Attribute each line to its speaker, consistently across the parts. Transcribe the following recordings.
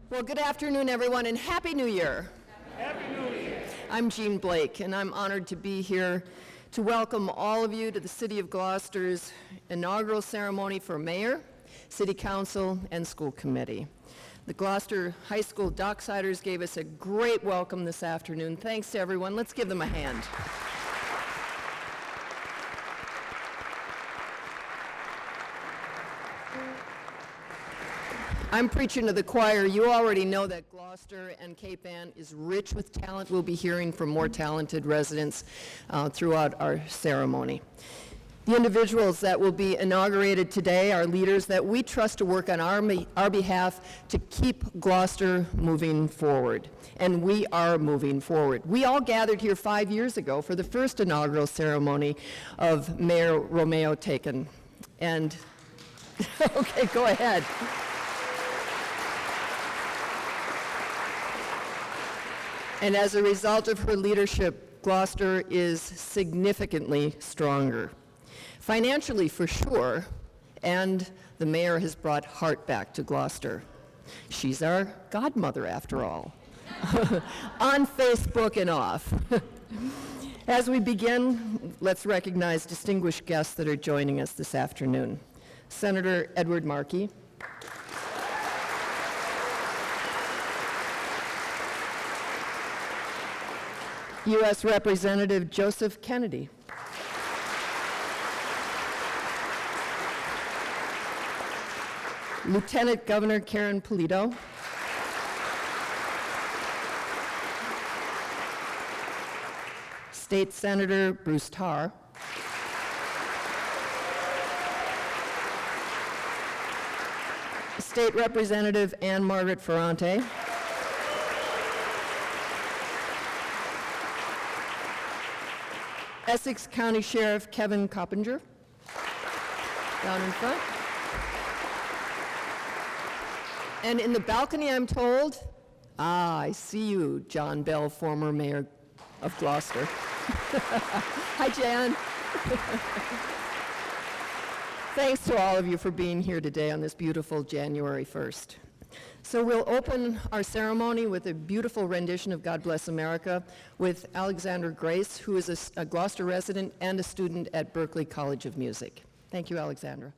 Speaker 1: Well, good afternoon, everyone, and Happy New Year.
Speaker 2: Happy New Year.
Speaker 1: I'm Jean Blake, and I'm honored to be here to welcome all of you to the City of Gloucester's inaugural ceremony for Mayor, City Council, and School Committee. The Gloucester High School Docksiders gave us a great welcome this afternoon. Thanks to everyone. Let's give them a hand. I'm preaching to the choir. You already know that Gloucester and Cape Ann is rich with talent. We'll be hearing from more talented residents throughout our ceremony. The individuals that will be inaugurated today are leaders that we trust to work on our behalf to keep Gloucester moving forward. And we are moving forward. We all gathered here 5 years ago for the first inaugural ceremony of Mayor Romeo Taken. And, okay, go ahead. And as a result of her leadership, Gloucester is significantly stronger. Financially, for sure, and the mayor has brought heart back to Gloucester. She's our godmother, after all, on Facebook and off. As we begin, let's recognize distinguished guests that are joining us this afternoon. Senator Ed Markey, U.S. Representative Joseph Kennedy, Lieutenant Governor Karen Polito, State Senator Bruce Tarr, State Representative Ann Margaret Ferrante, Essex County Sheriff Kevin Coppinger, down in front. And in the balcony, I'm told, I see you, John Bell, former mayor of Gloucester. Hi, Jan. Thanks to all of you for being here today on this beautiful January 1st. So we'll open our ceremony with a beautiful rendition of God Bless America with Alexandra Grace, who is a Gloucester resident and a student at Berklee College of Music. Thank you, Alexandra.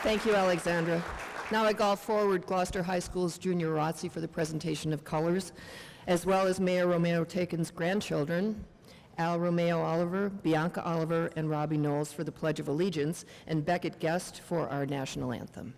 Speaker 1: Thank you, Alexandra. Now I call forward Gloucester High School's Junior ROTC for the presentation of colors, as well as Mayor Romeo Taken's grandchildren, Al Romeo Oliver, Bianca Oliver, and Robbie Knowles for the Pledge of Allegiance, and Beckett Guest for our national anthem.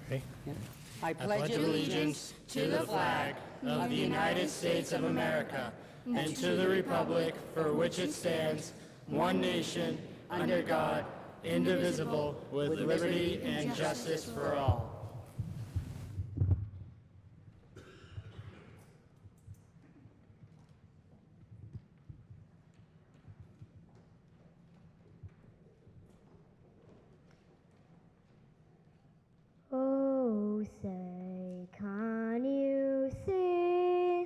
Speaker 2: Okay.
Speaker 3: I pledge allegiance to the flag of the United States of America and to the republic for which it stands, one nation, under God, indivisible, with liberty and justice for all.
Speaker 4: Oh, say, can you see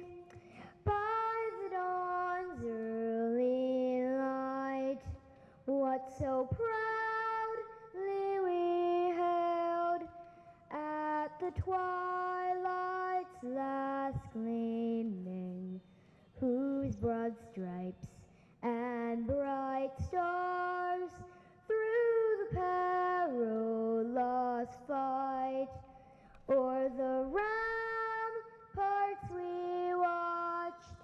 Speaker 4: by the dawn's early light what so proudly we hailed at the twilight's last gleaming, whose broad stripes and bright stars through the perilous fight o'er the ramparts we watched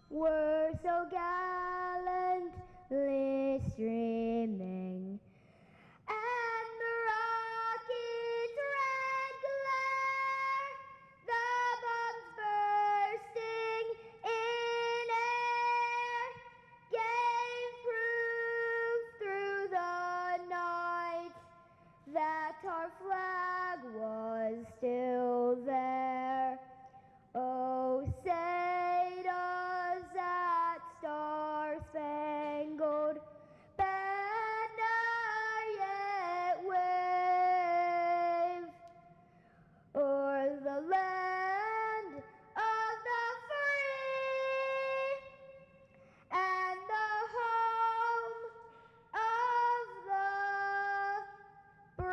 Speaker 4: were so gallantly streaming, and the rocket's red glare, the bombs bursting in air, gave proof through the night that our flag was still there. Oh, say does that star-spangled banner yet wave o'er the land of the free and the home of the brave?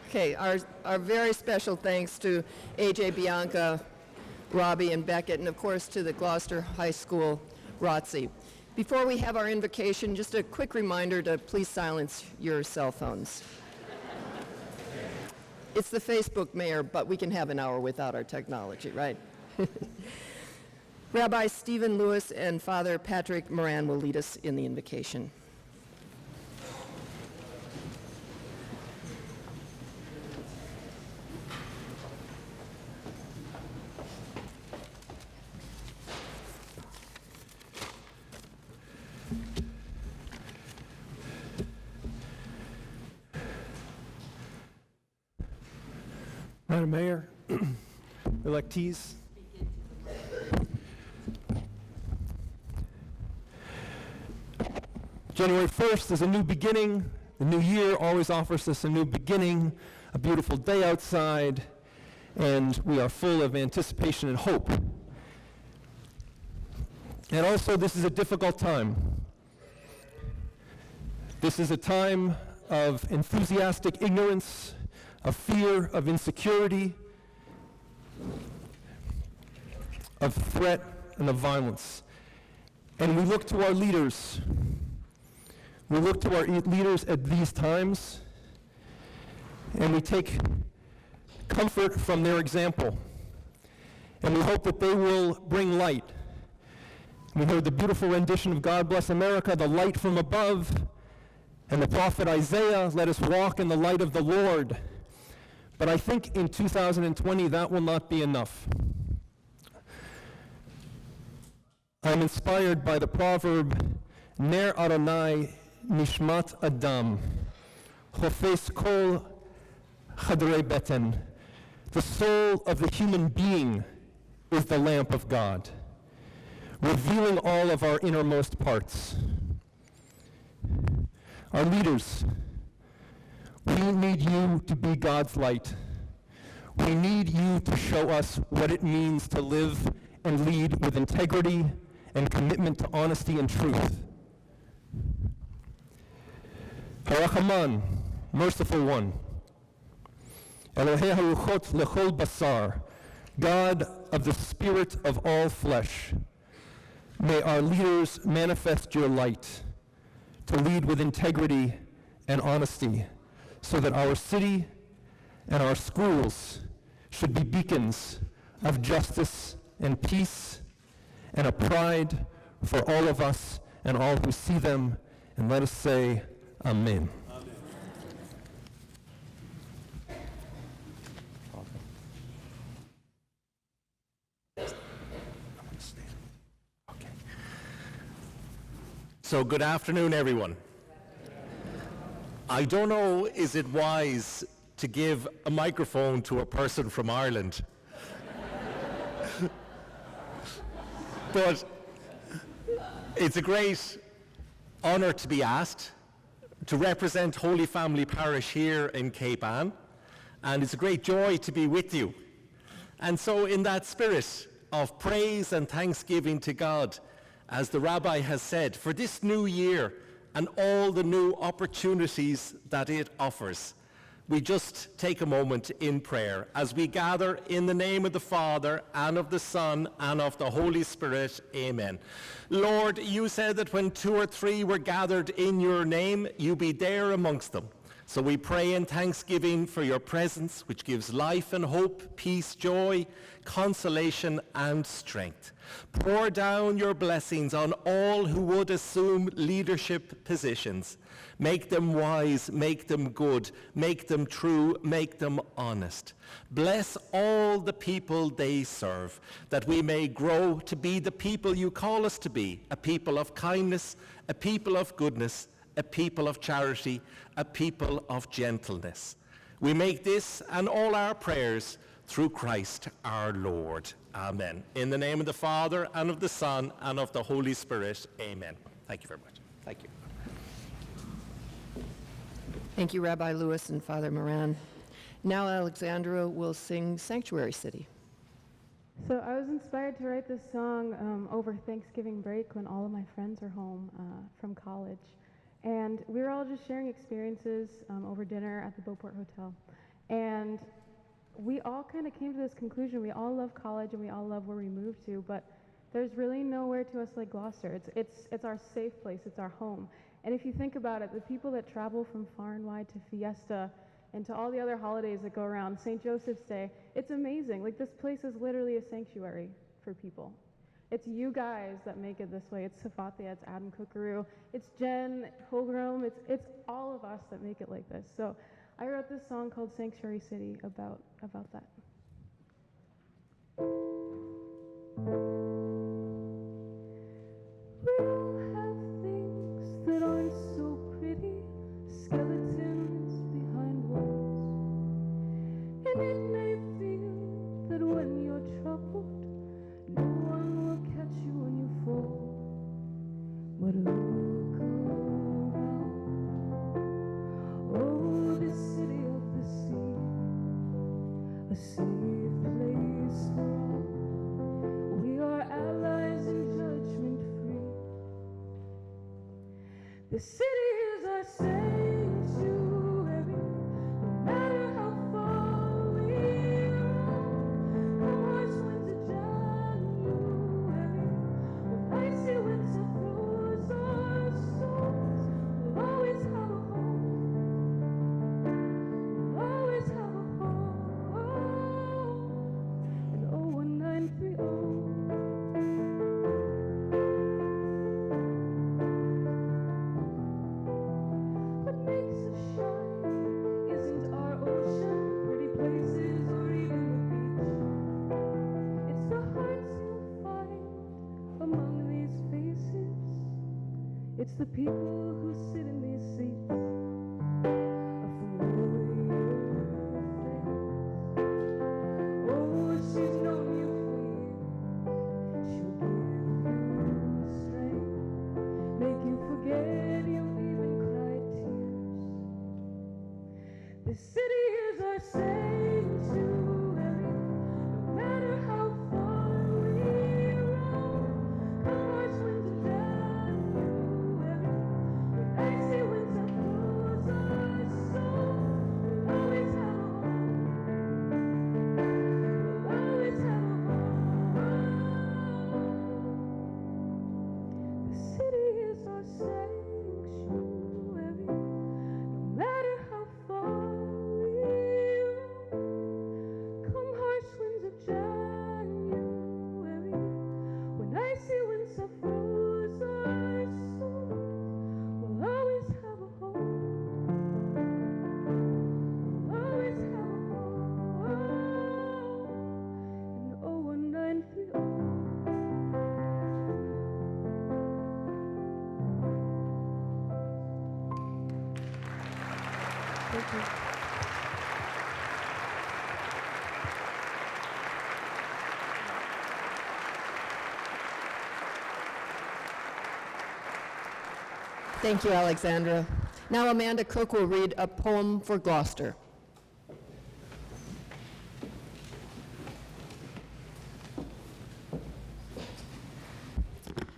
Speaker 1: Okay, our very special thanks to AJ, Bianca, Robbie, and Beckett, and of course to the Gloucester High School ROTC. Before we have our invocation, just a quick reminder to please silence your cell phones. It's the Facebook mayor, but we can have an hour without our technology, right? Rabbi Stephen Lewis and Father Patrick Moran will lead us in the invocation.
Speaker 2: Madam Mayor, electees, January 1st is a new beginning. The new year always offers us a new beginning, a beautiful day outside, and we are full of anticipation and hope. And also, this is a difficult time. This is a time of enthusiastic ignorance, of fear, of insecurity, of threat, and of violence. And we look to our leaders. We look to our leaders at these times, and we take comfort from their example. And we hope that they will bring light. We heard the beautiful rendition of God Bless America, the light from above, and the prophet Isaiah, let us walk in the light of the Lord. But I think in 2020 that will not be enough. I'm inspired by the proverb, Ner Adonai Nishmat Adam, Chofes Kol Chadrei Beten. The soul of the human being is the lamp of God, revealing all of our innermost parts. Our leaders, we need you to be God's light. We need you to show us what it means to live and lead with integrity and commitment to honesty and truth. Harachaman, merciful one. Elohei haruchot lechol basar, God of the spirit of all flesh. May our leaders manifest your light. to lead with integrity and honesty, so that our city and our schools should be beacons of justice and peace and a pride for all of us and all who see them. And let us say, Amen.
Speaker 5: So good afternoon, everyone. I don't know, is it wise to give a microphone to a person from Ireland? But it's a great honor to be asked to represent Holy Family Parish here in Cape Ann, and it's a great joy to be with you. And so in that spirit of praise and thanksgiving to God, as the Rabbi has said, for this new year and all the new opportunities that it offers, we just take a moment in prayer as we gather in the name of the Father and of the Son and of the Holy Spirit. Amen. Lord, you said that when 2 or 3 were gathered in your name, you be there amongst them. So we pray in thanksgiving for your presence, which gives life and hope, peace, joy, consolation, and strength. Pour down your blessings on all who would assume leadership positions. Make them wise, make them good, make them true, make them honest. Bless all the people they serve, that we may grow to be the people you call us to be, a people of kindness, a people of goodness, a people of charity, a people of gentleness. We make this and all our prayers through Christ our Lord. Amen. In the name of the Father, and of the Son, and of the Holy Spirit. Amen. Thank you very much. Thank you.
Speaker 1: Thank you, Rabbi Lewis and Father Moran. Now Alexandra will sing Sanctuary City.
Speaker 6: So I was inspired to write this song over Thanksgiving break when all of my friends are home from college. And we were all just sharing experiences over dinner at the Beauport Hotel. And we all kind of came to this conclusion. We all love college and we all love where we moved to, but there's really nowhere to us like Gloucester. It's our safe place, it's our home. And if you think about it, the people that travel from far and wide to Fiesta and to all the other holidays that go around, St. Joseph's Day, it's amazing. Like, this place is literally a sanctuary for people. It's you guys that make it this way. It's Safathia, it's Adam Kookaroo, it's Jen Holgram, it's all of us that make it like this. So I wrote this song called Sanctuary City about that. We all have things that aren't so pretty, skeletons behind walls. And it may feel that when you're troubled, no one will catch you when you fall. But look around, oh, this city of the sea, a safe place for all. We are allies in judgment free. The city is our sanctuary, no matter how far we roam. Come March, winter, January, with icy winter flows our souls. We'll always have a home, we'll always have a home. And 01930. What makes us shine isn't our ocean, pretty places, or even the beach. It's the hearts you'll find among these faces. It's the people who sit in these seats. A familiar face. Oh, she's known you for years. She'll give you strength, make you forget you've even cried tears. The city is our sanctuary, no matter how far we roam. Come March, winter, January, with icy winter flows our souls. We'll always have a home, we'll always have a home. The city is our sanctuary. Thank you.
Speaker 1: Thank you, Alexandra. Now Amanda Cook will read a poem for Gloucester.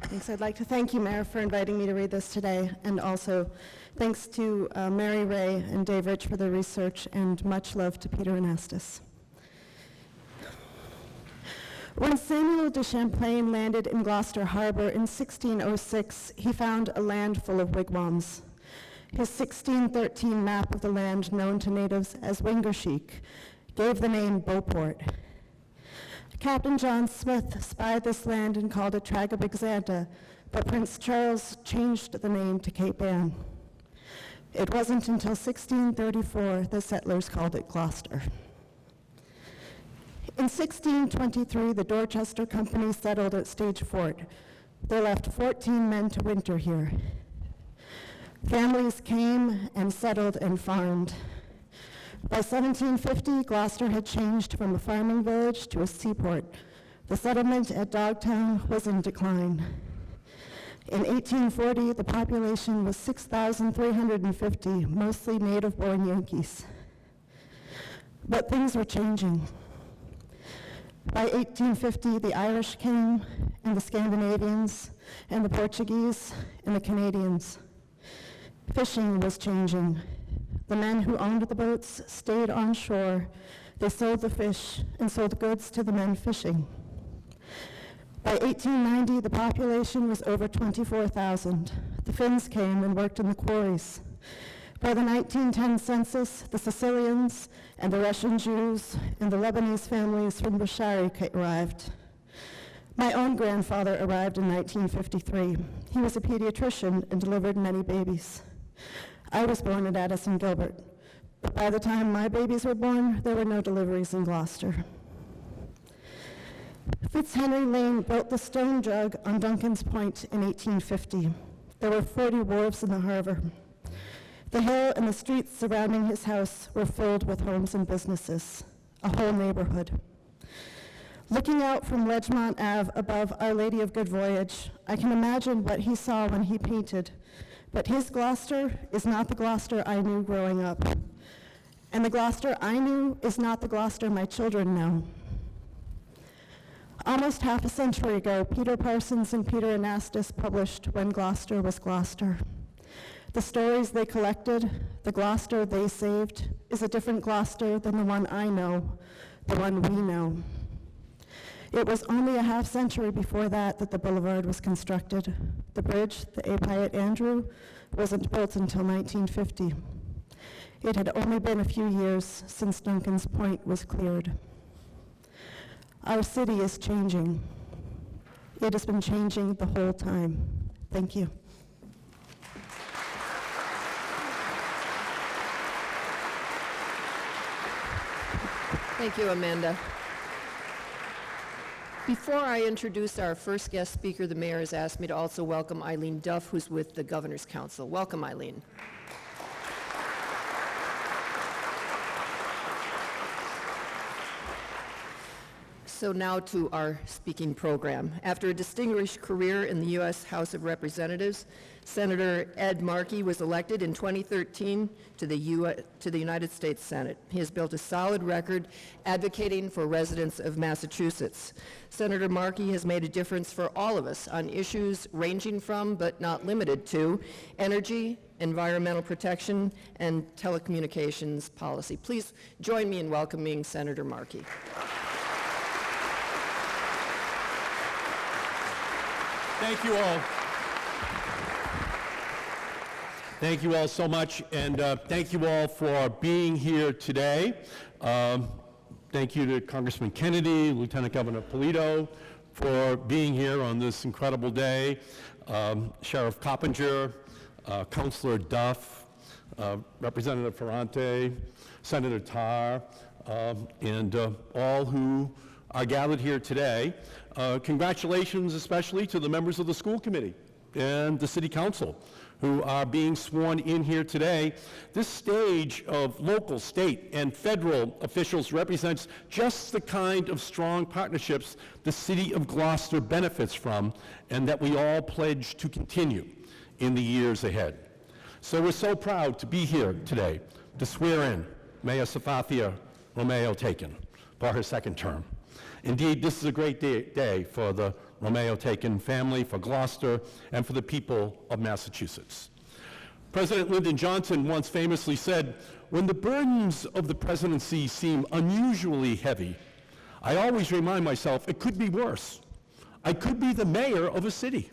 Speaker 7: Thanks. I'd like to thank you, Mayor, for inviting me to read this today, and also thanks to Mary Ray and Dave Rich for their research, and much love to Peter Anastas. When Samuel de Champlain landed in Gloucester Harbor in 1606, he found a land full of wigwams. His 1613 map of the land, known to natives as Wingersheek, gave the name Beauport. Captain John Smith spied this land and called it Tragabixanta, but Prince Charles changed the name to Cape Ann. It wasn't until 1634 that settlers called it Gloucester. In 1623, the Dorchester Company settled at Stage Fort. They left 14 men to winter here. Families came and settled and farmed. By 1750, Gloucester had changed from a farming village to a seaport. The settlement at Dogtown was in decline. In 1840, the population was 6,350, mostly native-born Yankees. But things were changing. By 1850, the Irish came, and the Scandinavians, and the Portuguese, and the Canadians. Fishing was changing. The men who owned the boats stayed on shore. They sold the fish and sold goods to the men fishing. By 1890, the population was over 24,000. The Finns came and worked in the quarries. By the 1910 census, the Sicilians and the Russian Jews and the Lebanese families from Bashari arrived. My own grandfather arrived in 1953. He was a pediatrician and delivered many babies. I was born at Addison Gilbert, but by the time my babies were born, there were no deliveries in Gloucester. Fitzhenry Lane built the stone jug on Duncan's Point in 1850. There were 40 wharves in the harbor. The hill and the streets surrounding his house were filled with homes and businesses, a whole neighborhood. Looking out from Ledgemont Ave above Our Lady of Good Voyage, I can imagine what he saw when he painted. But his Gloucester is not the Gloucester I knew growing up. And the Gloucester I knew is not the Gloucester my children know. Almost half a century ago, Peter Parsons and Peter Anastas published When Gloucester Was Gloucester. The stories they collected, the Gloucester they saved, is a different Gloucester than the one I know, the one we know. It was only a half century before that the boulevard was constructed. The bridge, the A. Piatt Andrew, wasn't built until 1950. It had only been a few years since Duncan's Point was cleared. Our city is changing. It has been changing the whole time. Thank you.
Speaker 1: Thank you, Amanda. Before I introduce our first guest speaker, the mayor has asked me to also welcome Eileen Duff, who's with the Governor's Council. Welcome, Eileen. So now to our speaking program. After a distinguished career in the U.S. House of Representatives, Senator Ed Markey was elected in 2013 to the United States Senate. He has built a solid record advocating for residents of Massachusetts. Senator Markey has made a difference for all of us on issues ranging from, but not limited to, energy, environmental protection, and telecommunications policy. Please join me in welcoming Senator Markey.
Speaker 8: Thank you all. Thank you all so much, and thank you all for being here today. Thank you to Congressman Kennedy, Lieutenant Governor Polito for being here on this incredible day, Sheriff Coppinger, Councilor Duff, Representative Ferrante, Senator Tarr, and all who are gathered here today. Congratulations especially to the members of the school committee and the city council who are being sworn in here today. This stage of local, state, and federal officials represents just the kind of strong partnerships the city of Gloucester benefits from and that we all pledge to continue in the years ahead. So we're so proud to be here today to swear in Mayor Safathia Romeo-Taken for her second term. Indeed, this is a great day for the Romeo-Taken family, for Gloucester, and for the people of Massachusetts. President Lyndon Johnson once famously said, "When the burdens of the presidency seem unusually heavy, I always remind myself it could be worse. I could be the mayor of a city."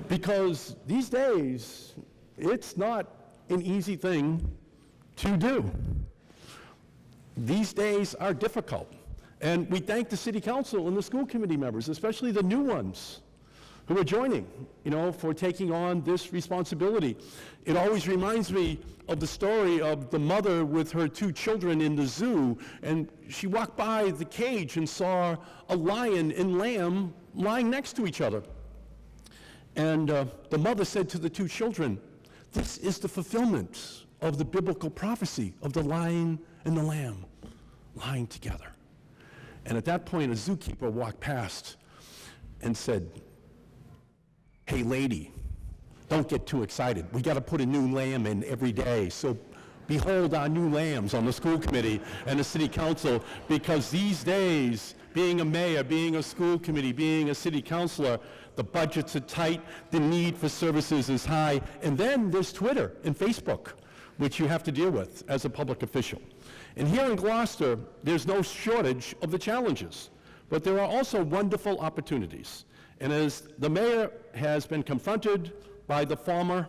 Speaker 8: Because these days, it's not an easy thing to do. These days are difficult. And we thank the city council and the school committee members, especially the new ones who are joining, for taking on this responsibility. It always reminds me of the story of the mother with her 2 children in the zoo, and she walked by the cage and saw a lion and lamb lying next to each other. And the mother said to the 2 children, "This is the fulfillment of the biblical prophecy of the lion and the lamb lying together." And at that point, a zookeeper walked past and said, "Hey, lady, don't get too excited. We got to put a new lamb in every day. So behold our new lambs on the school committee and the city council, because these days, being a mayor, being a school committee, being a city councilor, the budgets are tight, the need for services is high, and then there's Twitter and Facebook, which you have to deal with as a public official. And here in Gloucester, there's no shortage of the challenges, but there are also wonderful opportunities. And as the mayor has been confronted by the former,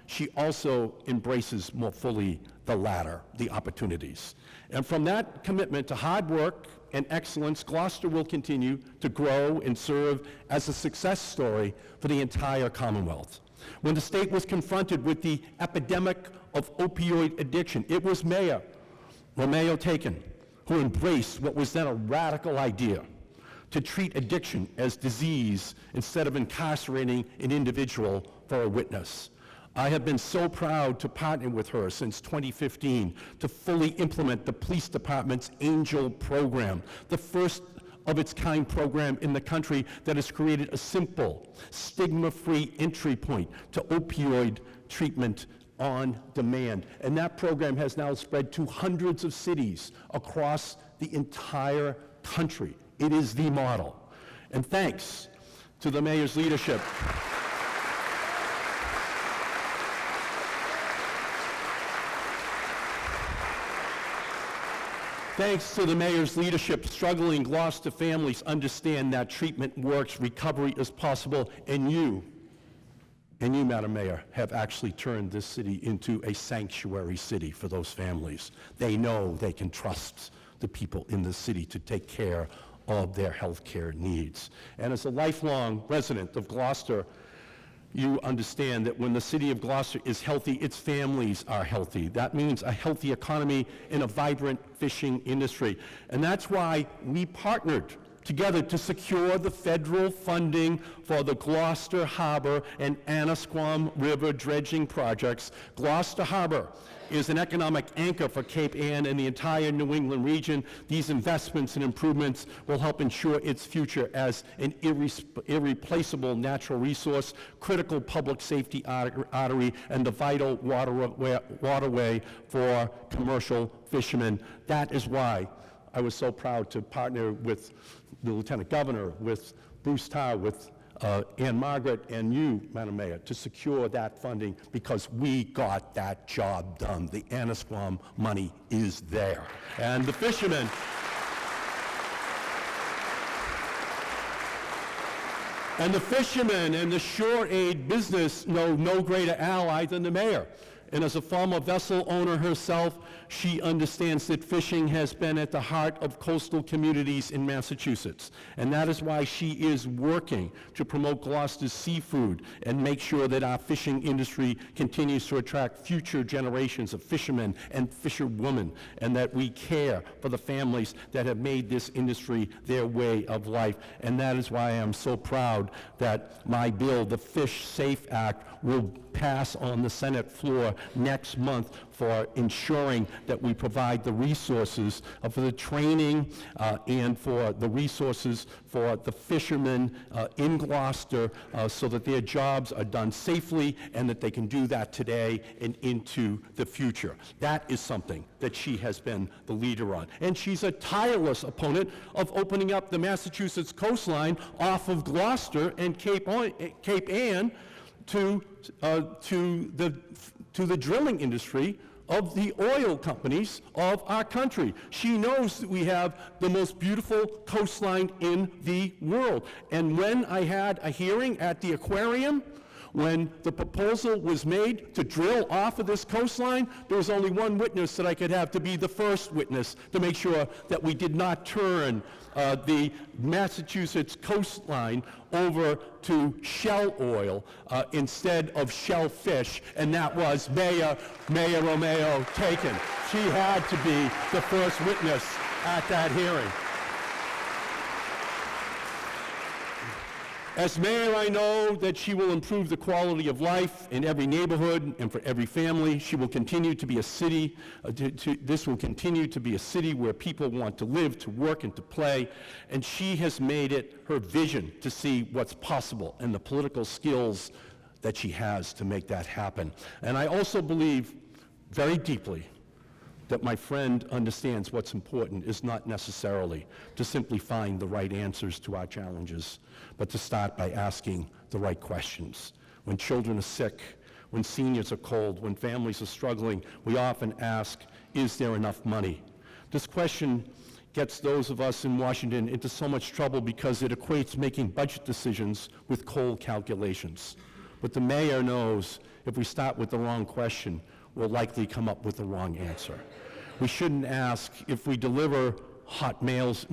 Speaker 8: she also embraces more fully the latter, the opportunities. And from that commitment to hard work and excellence, Gloucester will continue to grow and serve as a success story for the entire Commonwealth. When the state was confronted with the epidemic of opioid addiction, it was Mayor Romeo-Taken who embraced what was then a radical idea to treat addiction as disease instead of incarcerating an individual for a witness. I have been so proud to partner with her since 2015 to fully implement the police department's Angel program, the first of its kind program in the country that has created a simple, stigma-free entry point to opioid treatment on demand. And that program has now spread to hundreds of cities across the entire country. It is the model. And thanks to the mayor's leadership, thanks to the mayor's leadership, struggling Gloucester families understand that treatment works, recovery is possible, and you, Madam Mayor, have actually turned this city into a sanctuary city for those families. They know they can trust the people in the city to take care of their health care needs. And as a lifelong resident of Gloucester, you understand that when the city of Gloucester is healthy, its families are healthy. That means a healthy economy and a vibrant fishing industry. And that's why we partnered together to secure the federal funding for the Gloucester Harbor and Annisquam River dredging projects. Gloucester Harbor is an economic anchor for Cape Ann and the entire New England region. These investments and improvements will help ensure its future as an irreplaceable natural resource, critical public safety artery, and the vital waterway for commercial fishermen. That is why I was so proud to partner with the Lieutenant Governor, with Bruce Tarr, with Ann Margaret, and you, Madam Mayor, to secure that funding, because we got that job done. The Annisquam money is there. And the fishermen, and the shore aid business know no greater ally than the mayor. And as a former vessel owner herself, she understands that fishing has been at the heart of coastal communities in Massachusetts. And that is why she is working to promote Gloucester's seafood and make sure that our fishing industry continues to attract future generations of fishermen and fisherwomen, and that we care for the families that have made this industry their way of life. And that is why I'm so proud that my bill, the Fish Safe Act, will pass on the Senate floor next month for ensuring that we provide the resources for the training and for the resources for the fishermen in Gloucester so that their jobs are done safely and that they can do that today and into the future. That is something that she has been the leader on. And she's a tireless opponent of opening up the Massachusetts coastline off of Gloucester and Cape Ann to the drilling industry of the oil companies of our country. She knows that we have the most beautiful coastline in the world. And when I had a hearing at the aquarium, when the proposal was made to drill off of this coastline, there was only one witness that I could have to be the first witness to make sure that we did not turn the Massachusetts coastline over to shell oil instead of shellfish, and that was Mayor Romeo Taken. She had to be the first witness at that hearing. As mayor, I know that she will improve the quality of life in every neighborhood and for every family. She will continue to be a city, this will continue to be a city where people want to live, to work, and to play. And she has made it her vision to see what's possible and the political skills that she has to make that happen. And I also believe very deeply that my friend understands what's important is not necessarily to simply find the right answers to our challenges, but to start by asking the right questions. When children are sick, when seniors are cold, when families are struggling, we often ask, is there enough money? This question gets those of us in Washington into so much trouble because it equates making budget decisions with cold calculations. But the mayor knows if we start with the wrong question, we'll likely come up with the wrong answer. We shouldn't ask if we deliver hot meals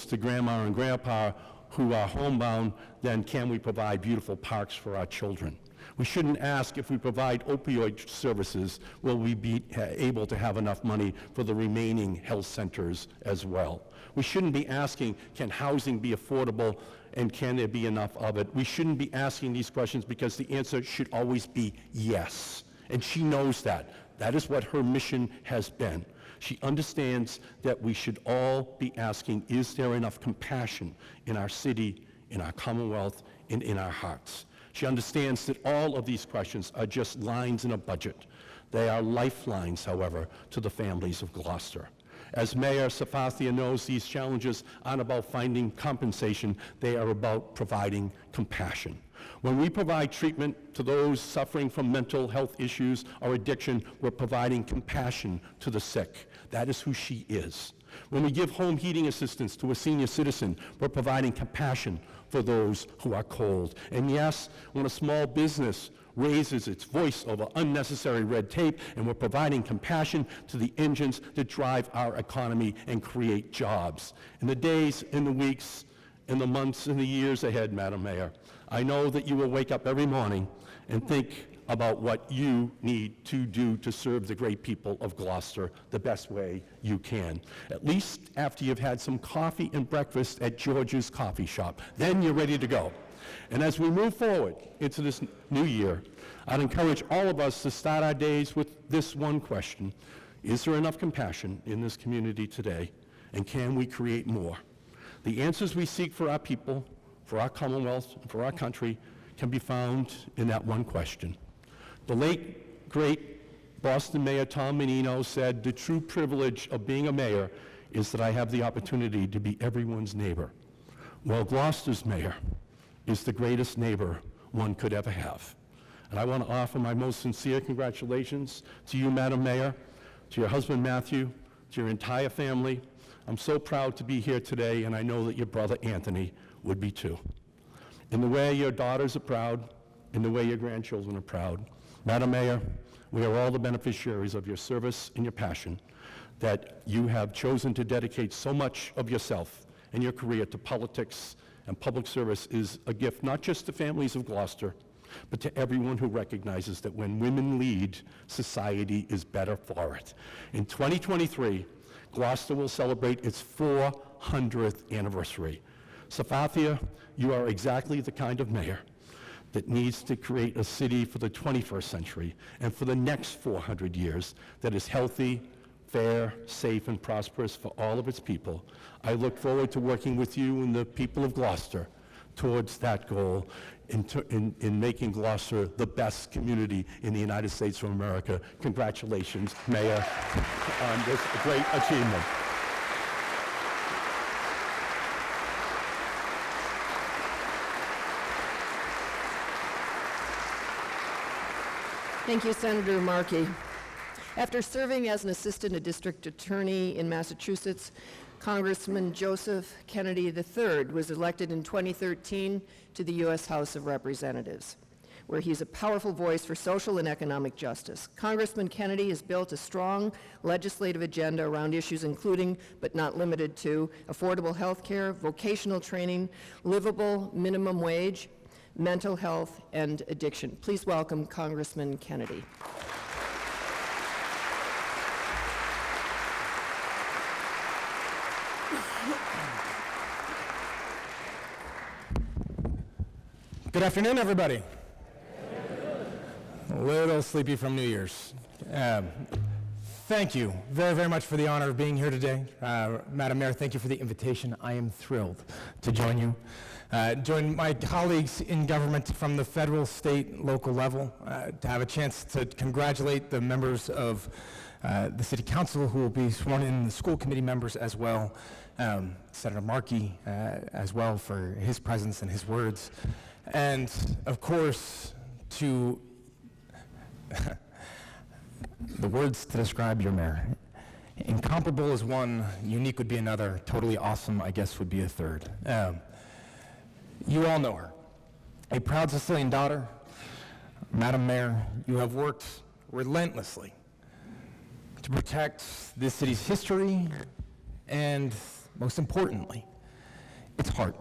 Speaker 8: to grandma and grandpa who are homebound, then can we provide beautiful parks for our children? We shouldn't ask if we provide opioid services, will we be able to have enough money for the remaining health centers as well? We shouldn't be asking, can housing be affordable and can there be enough of it? We shouldn't be asking these questions because the answer should always be yes. And she knows that. That is what her mission has been. She understands that we should all be asking, is there enough compassion in our city, in our Commonwealth, and in our hearts? She understands that all of these questions are just lines in a budget. They are lifelines, however, to the families of Gloucester. As Mayor Safathia knows, these challenges aren't about finding compensation, they are about providing compassion. When we provide treatment to those suffering from mental health issues or addiction, we're providing compassion to the sick. That is who she is. When we give home heating assistance to a senior citizen, we're providing compassion for those who are cold. And yes, when a small business raises its voice over unnecessary red tape, and we're providing compassion to the engines that drive our economy and create jobs. In the days, in the weeks, in the months, and the years ahead, Madam Mayor, I know that you will wake up every morning and think about what you need to do to serve the great people of Gloucester the best way you can. At least after you've had some coffee and breakfast at George's Coffee Shop. Then you're ready to go. And as we move forward into this new year, I'd encourage all of us to start our days with this one question. Is there enough compassion in this community today? And can we create more? The answers we seek for our people, for our Commonwealth, and for our country can be found in that one question. The late, great Boston Mayor Tom Menino said, the true privilege of being a mayor is that I have the opportunity to be everyone's neighbor. Well, Gloucester's mayor is the greatest neighbor one could ever have. And I want to offer my most sincere congratulations to you, Madam Mayor, to your husband, Matthew, to your entire family. I'm so proud to be here today, and I know that your brother, Anthony, would be too. In the way your daughters are proud, in the way your grandchildren are proud. Madam Mayor, we are all the beneficiaries of your service and your passion that you have chosen to dedicate so much of yourself and your career to politics, and public service is a gift not just to families of Gloucester, but to everyone who recognizes that when women lead, society is better for it. In 2023, Gloucester will celebrate its 400th anniversary. Safathia, you are exactly the kind of mayor that needs to create a city for the 21st century and for the next 400 years that is healthy, fair, safe, and prosperous for all of its people. I look forward to working with you and the people of Gloucester towards that goal in making Gloucester the best community in the United States of America. Congratulations, Mayor, on this great achievement.
Speaker 1: Thank you, Senator Markey. After serving as an assistant district attorney in Massachusetts, Congressman Joseph Kennedy III was elected in 2013 to the U.S. House of Representatives, where he's a powerful voice for social and economic justice. Congressman Kennedy has built a strong legislative agenda around issues including, but not limited to, affordable health care, vocational training, livable minimum wage, mental health, and addiction. Please welcome Congressman Kennedy.
Speaker 9: Good afternoon, everybody. A little sleepy from New Year's. Thank you very, very much for the honor of being here today. Madam Mayor, thank you for the invitation. I am thrilled to join you. Join my colleagues in government from the federal, state, local level to have a chance to congratulate the members of the City Council who will be sworn in, the school committee members as well, Senator Markey as well for his presence and his words, and of course to the words to describe your mayor. Incomparable is one, unique would be another, totally awesome, I guess, would be a third. You all know her. A proud Sicilian daughter. Madam Mayor, you have worked relentlessly to protect this city's history and, most importantly, its heart.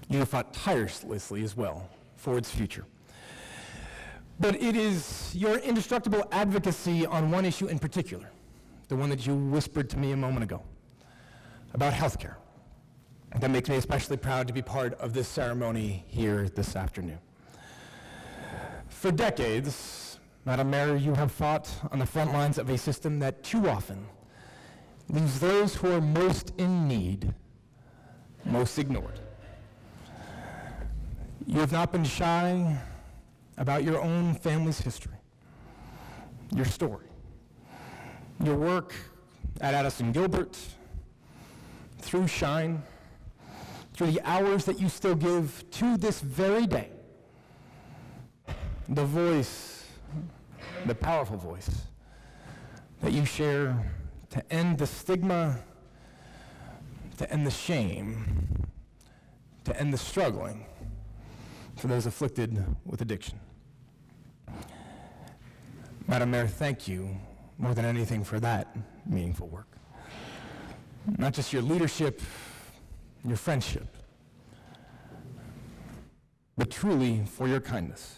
Speaker 9: You have fought tirelessly as well for its future. But it is your indestructible advocacy on one issue in particular, the one that you whispered to me a moment ago, about healthcare, that makes me especially proud to be part of this ceremony here this afternoon. For decades, Madam Mayor, you have fought on the front lines of a system that too often leaves those who are most in need most ignored. You have not been shy about your own family's history, your story, your work at Addison Gilbert, through Shine, through the hours that you still give to this very day, the voice, the powerful voice that you share to end the stigma, to end the shame, to end the struggling for those afflicted with addiction. Madam Mayor, thank you more than anything for that meaningful work. Not just your leadership, your friendship, but truly for your kindness,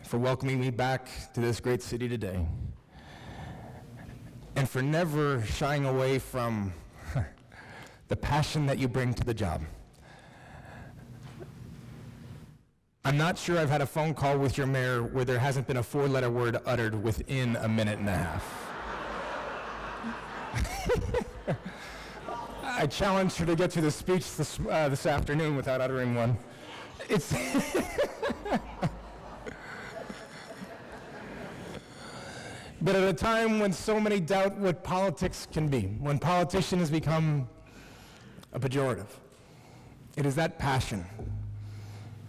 Speaker 9: for welcoming me back to this great city today, and for never shying away from the passion that you bring to the job. I'm not sure I've had a phone call with your mayor where there hasn't been a four-letter word uttered within a minute and a half. I challenged her to get through the speech this afternoon without uttering one. It's But at a time when so many doubt what politics can be, when politician has become a pejorative, it is that passion,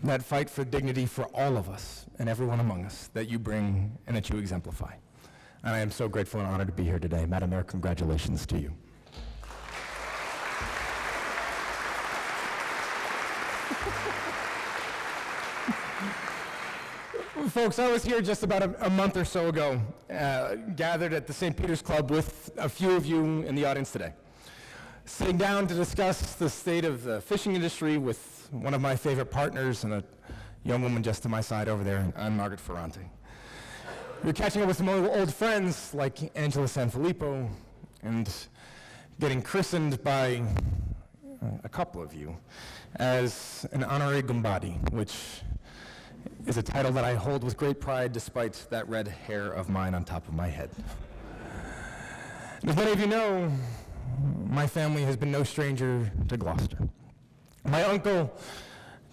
Speaker 9: that fight for dignity for all of us and everyone among us that you bring and that you exemplify. And I am so grateful and honored to be here today. Madam Mayor, congratulations to you. Folks, I was here just about a month or so ago, gathered at the St. Peter's Club with a few of you in the audience today, sitting down to discuss the state of the fishing industry with one of my favorite partners and a young woman just to my side over there, Margaret Ferrante. We were catching up with some old friends like Angela Sanfilippo and getting christened by a couple of you as an honorary Gumbadi, which is a title that I hold with great pride despite that red hair of mine on top of my head. And as many of you know, my family has been no stranger to Gloucester. My uncle,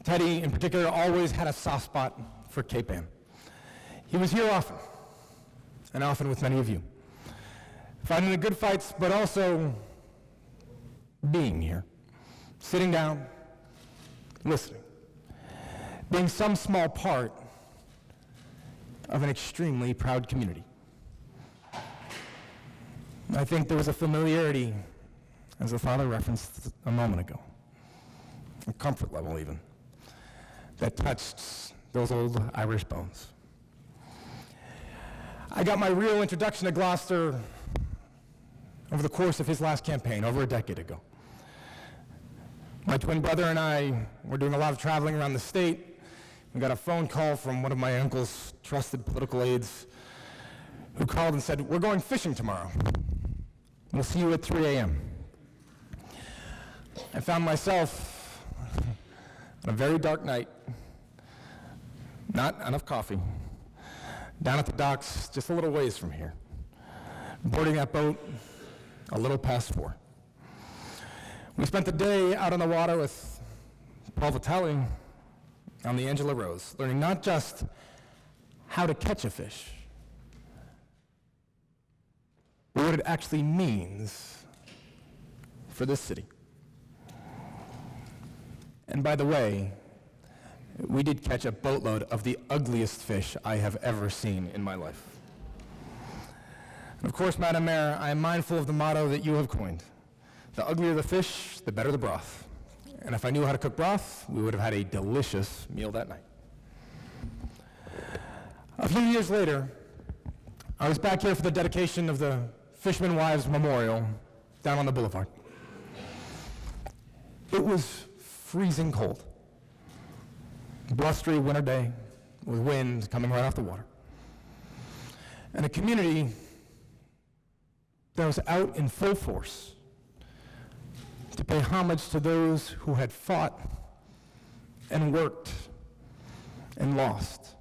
Speaker 9: Teddy in particular, always had a soft spot for Cape Ann. He was here often, and often with many of you, fighting the good fights, but also being here, sitting down, listening, being some small part of an extremely proud community. I think there was a familiarity, as the father referenced a moment ago, a comfort level even, that touched those old Irish bones. I got my real introduction to Gloucester over the course of his last campaign, over a decade ago. My twin brother and I were doing a lot of traveling around the state. We got a phone call from one of my uncle's trusted political aides who called and said, "We're going fishing tomorrow. We'll see you at 3 a.m. I found myself on a very dark night, not enough coffee, down at the docks just a little ways from here, boarding that boat a little past 4. We spent the day out on the water with Paul Vitale on the Angela Rose, learning not just how to catch a fish, but what it actually means for this city. And by the way, we did catch a boatload of the ugliest fish I have ever seen in my life. And of course, Madam Mayor, I am mindful of the motto that you have coined. The uglier the fish, the better the broth. And if I knew how to cook broth, we would have had a delicious meal that night. A few years later, I was back here for the dedication of the Fisherman Wives Memorial down on the boulevard. It was freezing cold. Blustery winter day with wind coming right off the water. And a community that was out in full force to pay homage to those who had fought and worked and lost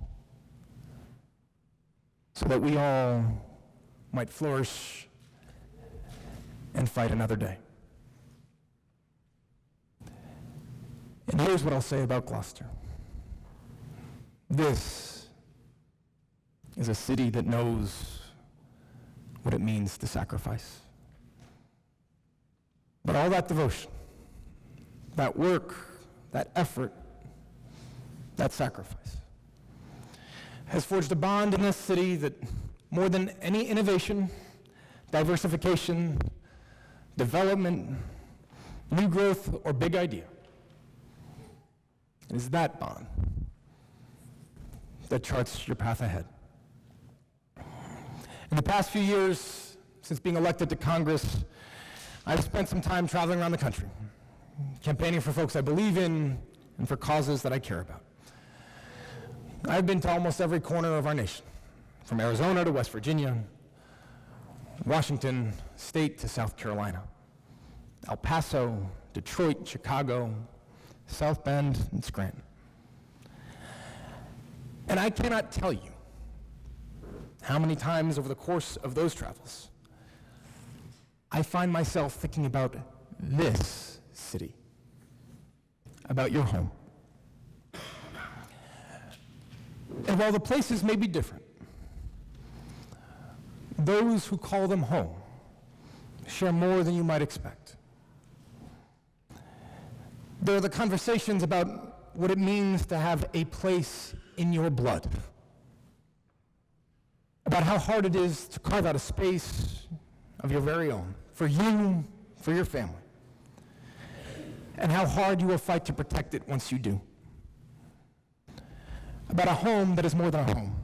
Speaker 9: so that we all might flourish and fight another day. And here's what I'll say about Gloucester. This is a city that knows what it means to sacrifice. But all that devotion, that work, that effort, that sacrifice has forged a bond in this city that more than any innovation, diversification, development, new growth, or big idea, it is that bond that charts your path ahead. In the past few years, since being elected to Congress, I've spent some time traveling around the country, campaigning for folks I believe in and for causes that I care about. I've been to almost every corner of our nation, from Arizona to West Virginia, Washington State to South Carolina, El Paso, Detroit, Chicago, South Bend, and Scranton. And I cannot tell you how many times over the course of those travels I find myself thinking about this city, about your home. And while the places may be different, those who call them home share more than you might expect. There are the conversations about what it means to have a place in your blood, about how hard it is to carve out a space of your very own, for you, for your family, and how hard you will fight to protect it once you do. about a home that is more than a home,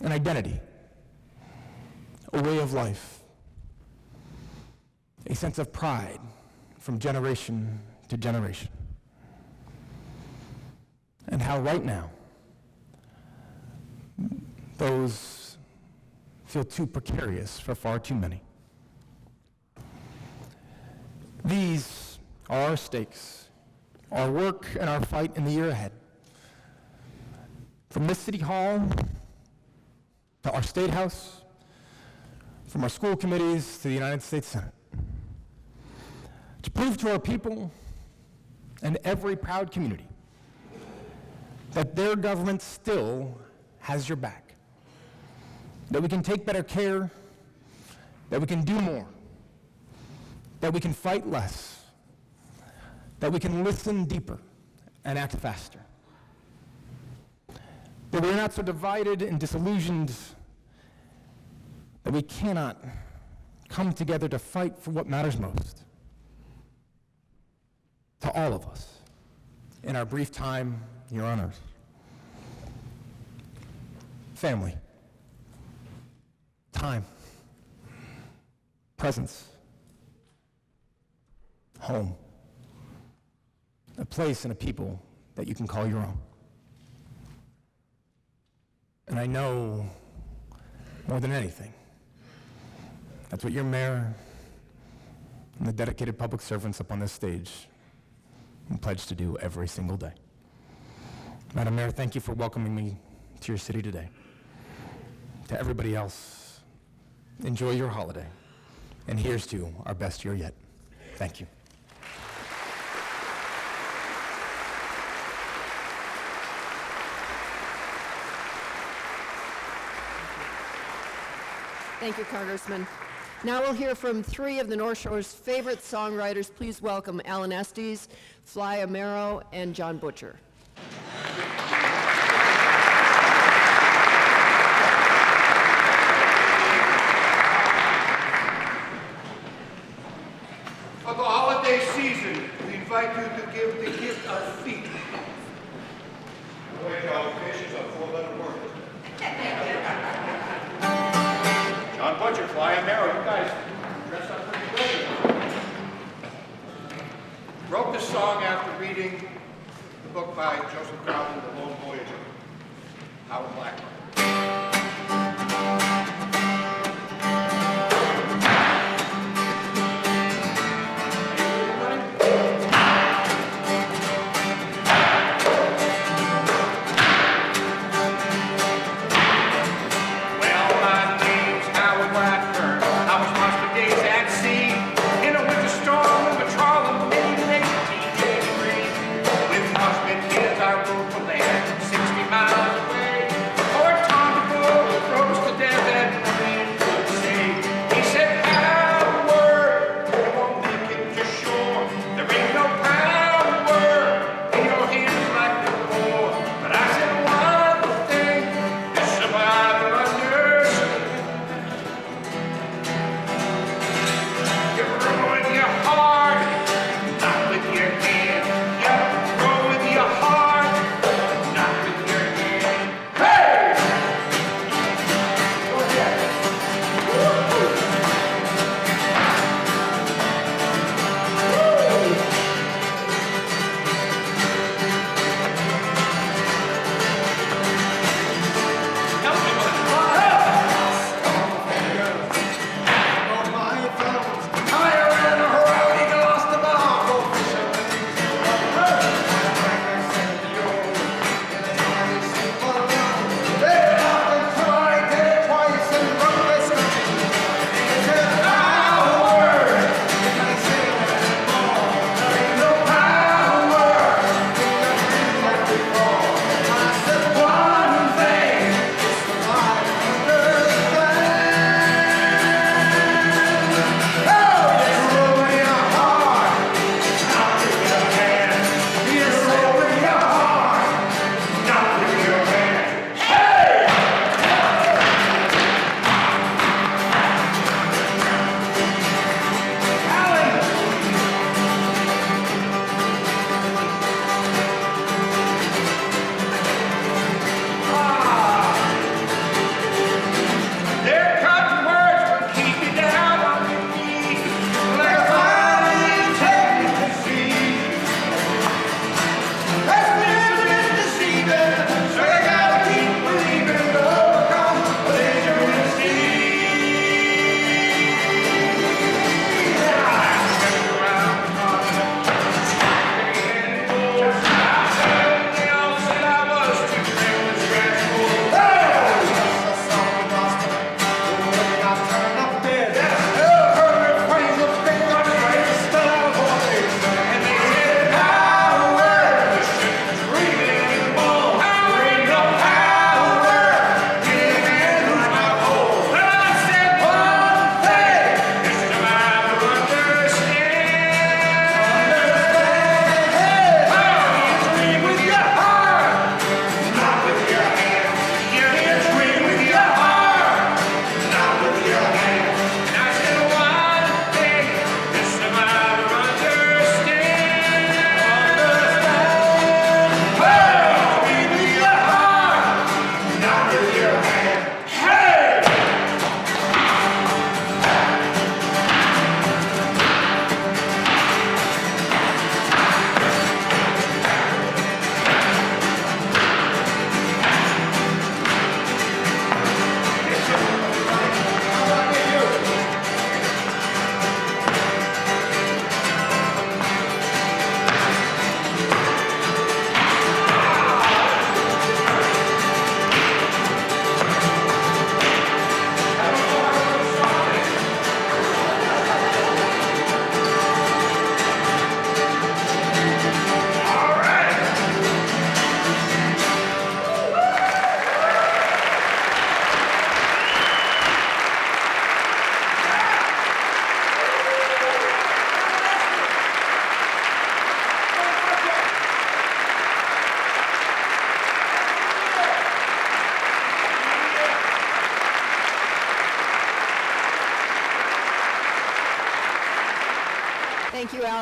Speaker 9: an identity, a way of life, a sense of pride from generation to generation. And how right now, those feel too precarious for far too many. These are our stakes, our work and our fight in the year ahead. From this City Hall to our State House, from our school committees to the United States Senate. To prove to our people and every proud community that their government still has your back, that we can take better care, that we can do more, that we can fight less, that we can listen deeper and act faster, that we're not so divided and disillusioned that we cannot come together to fight for what matters most to all of us in our brief time here on earth. Family, time, presence, home, a place and a people that you can call your own. And I know more than anything, that's what your mayor and the dedicated public servants up on this stage pledge to do every single day. Madam Mayor, thank you for welcoming me to your city today. To everybody else, enjoy your holiday. And here's to our best year yet. Thank you.
Speaker 1: Thank you, Congressman. Now we'll hear from three of the North Shore's favorite songwriters. Please welcome Alan Estes, Fly Amaro, and John Butcher.
Speaker 10: For the holiday season, we invite you to give the gift of feet. Wait, fish is a four-letter word. John Butcher, Fly Amaro, you guys dress up pretty good. Wrote this song after reading the book by Joseph Crowley, The Lone Voyager, Howard Blackburn. With husband kids, I rode for land 60 miles away. Or Tom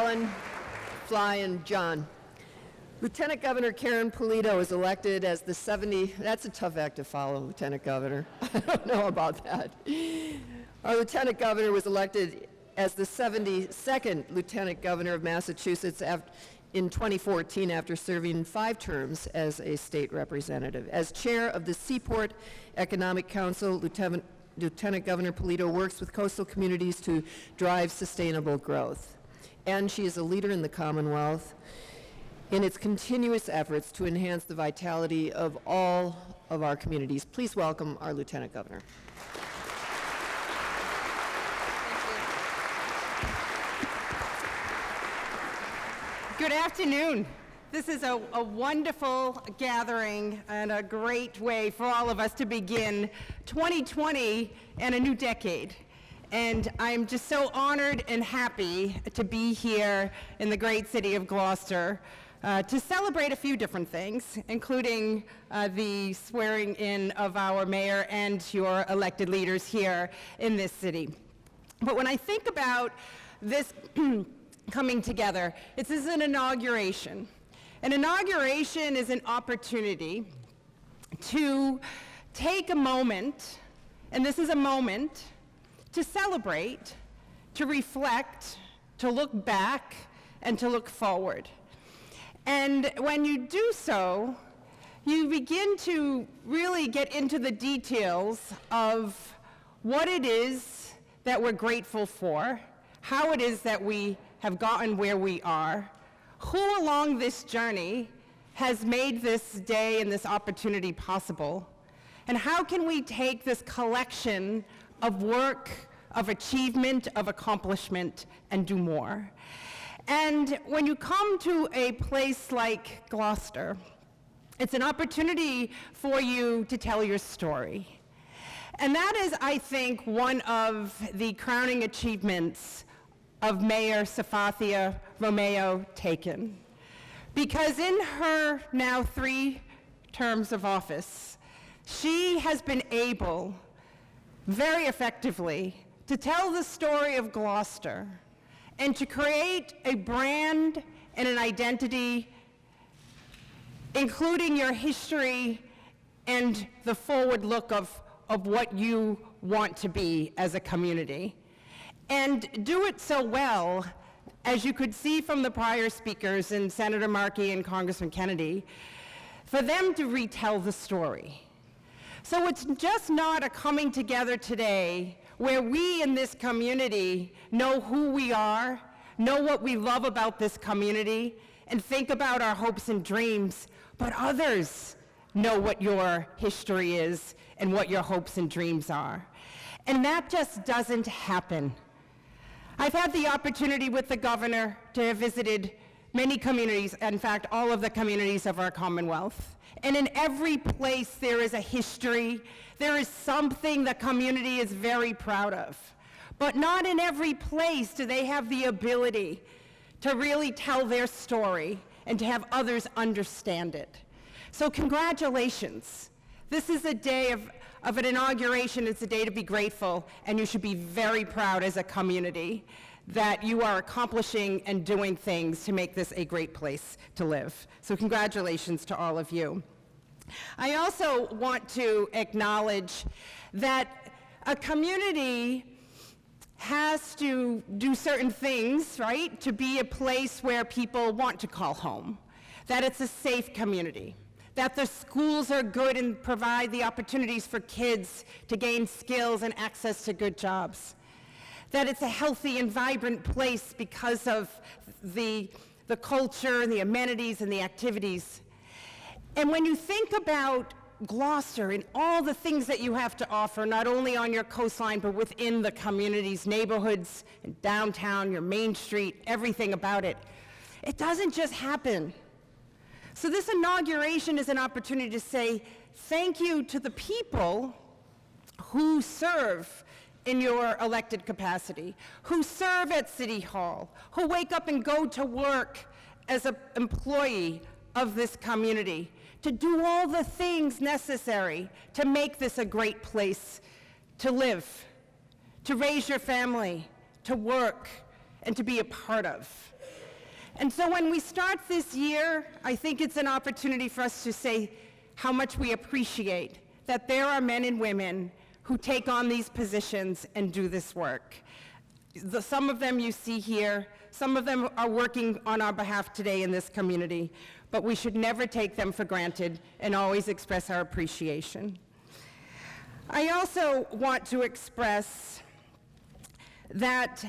Speaker 1: Alan, Fly, and John. Lieutenant Governor Karen Polito is elected as the that's a tough act to follow, Lieutenant Governor. I don't know about that. Our Lieutenant Governor was elected as the 72nd Lieutenant Governor of Massachusetts in 2014 after serving 5 terms as a state representative. As chair of the Seaport Economic Council, Lieutenant Governor Polito works with coastal communities to drive sustainable growth. And she is a leader in the Commonwealth in its continuous efforts to enhance the vitality of all of our communities. Please welcome our Lieutenant Governor.
Speaker 11: Good afternoon. This is a wonderful gathering and a great way for all of us to begin 2020 and a new decade. And I'm just so honored and happy to be here in the great city of Gloucester to celebrate a few different things, including the swearing in of our mayor and your elected leaders here in this city. But when I think about this coming together, this is an inauguration. An inauguration is an opportunity to take a moment, and this is a moment, to celebrate, to reflect, to look back, and to look forward. And when you do so, you begin to really get into the details of what it is that we're grateful for, how it is that we have gotten where we are, who along this journey has made this day and this opportunity possible, and how can we take this collection of work, of achievement, of accomplishment, and do more. And when you come to a place like Gloucester, it's an opportunity for you to tell your story. And that is, I think, one of the crowning achievements of Mayor Safathia Romeo Taken. Because in her now 3 terms of office, she has been able very effectively to tell the story of Gloucester and to create a brand and an identity, including your history and the forward look of what you want to be as a community. And do it so well, as you could see from the prior speakers and Senator Markey and Congressman Kennedy, for them to retell the story. So it's just not a coming together today where we in this community know who we are, know what we love about this community, and think about our hopes and dreams, but others know what your history is and what your hopes and dreams are. And that just doesn't happen. I've had the opportunity with the governor to have visited many communities, in fact, all of the communities of our Commonwealth. And in every place there is a history, there is something the community is very proud of. But not in every place do they have the ability to really tell their story and to have others understand it. So congratulations. This is a day of an inauguration. It's a day to be grateful, and you should be very proud as a community that you are accomplishing and doing things to make this a great place to live. So congratulations to all of you. I also want to acknowledge that a community has to do certain things, right, to be a place where people want to call home, that it's a safe community, that the schools are good and provide the opportunities for kids to gain skills and access to good jobs, that it's a healthy and vibrant place because of the culture and the amenities and the activities. And when you think about Gloucester and all the things that you have to offer, not only on your coastline, but within the community's neighborhoods and downtown, your Main Street, everything about it, it doesn't just happen. So this inauguration is an opportunity to say thank you to the people who serve in your elected capacity, who serve at City Hall, who wake up and go to work as an employee of this community, to do all the things necessary to make this a great place to live, to raise your family, to work, and to be a part of. And so when we start this year, I think it's an opportunity for us to say how much we appreciate that there are men and women who take on these positions and do this work. Some of them you see here, some of them are working on our behalf today in this community, but we should never take them for granted and always express our appreciation. I also want to express that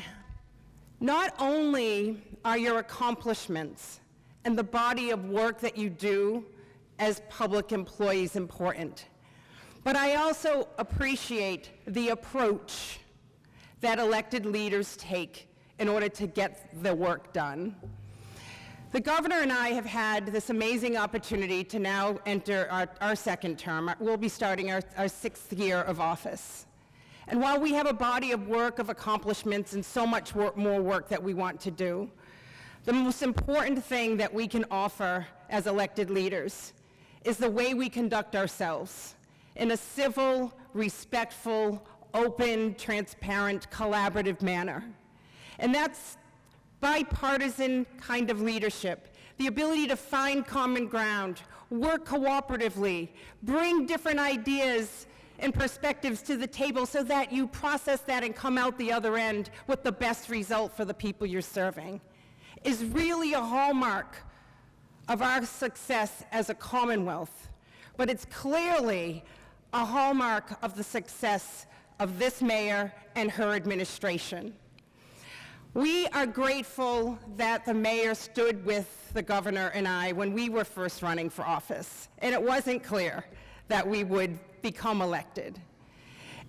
Speaker 11: not only are your accomplishments and the body of work that you do as public employees important, but I also appreciate the approach that elected leaders take in order to get the work done. The governor and I have had this amazing opportunity to now enter our second term. We'll be starting our sixth year of office. And while we have a body of work, of accomplishments, and so much more work that we want to do, the most important thing that we can offer as elected leaders is the way we conduct ourselves in a civil, respectful, open, transparent, collaborative manner. And that's bipartisan kind of leadership, the ability to find common ground, work cooperatively, bring different ideas and perspectives to the table so that you process that and come out the other end with the best result for the people you're serving, is really a hallmark of our success as a Commonwealth. But it's clearly a hallmark of the success of this mayor and her administration. We are grateful that the mayor stood with the governor and I when we were first running for office, and it wasn't clear that we would become elected.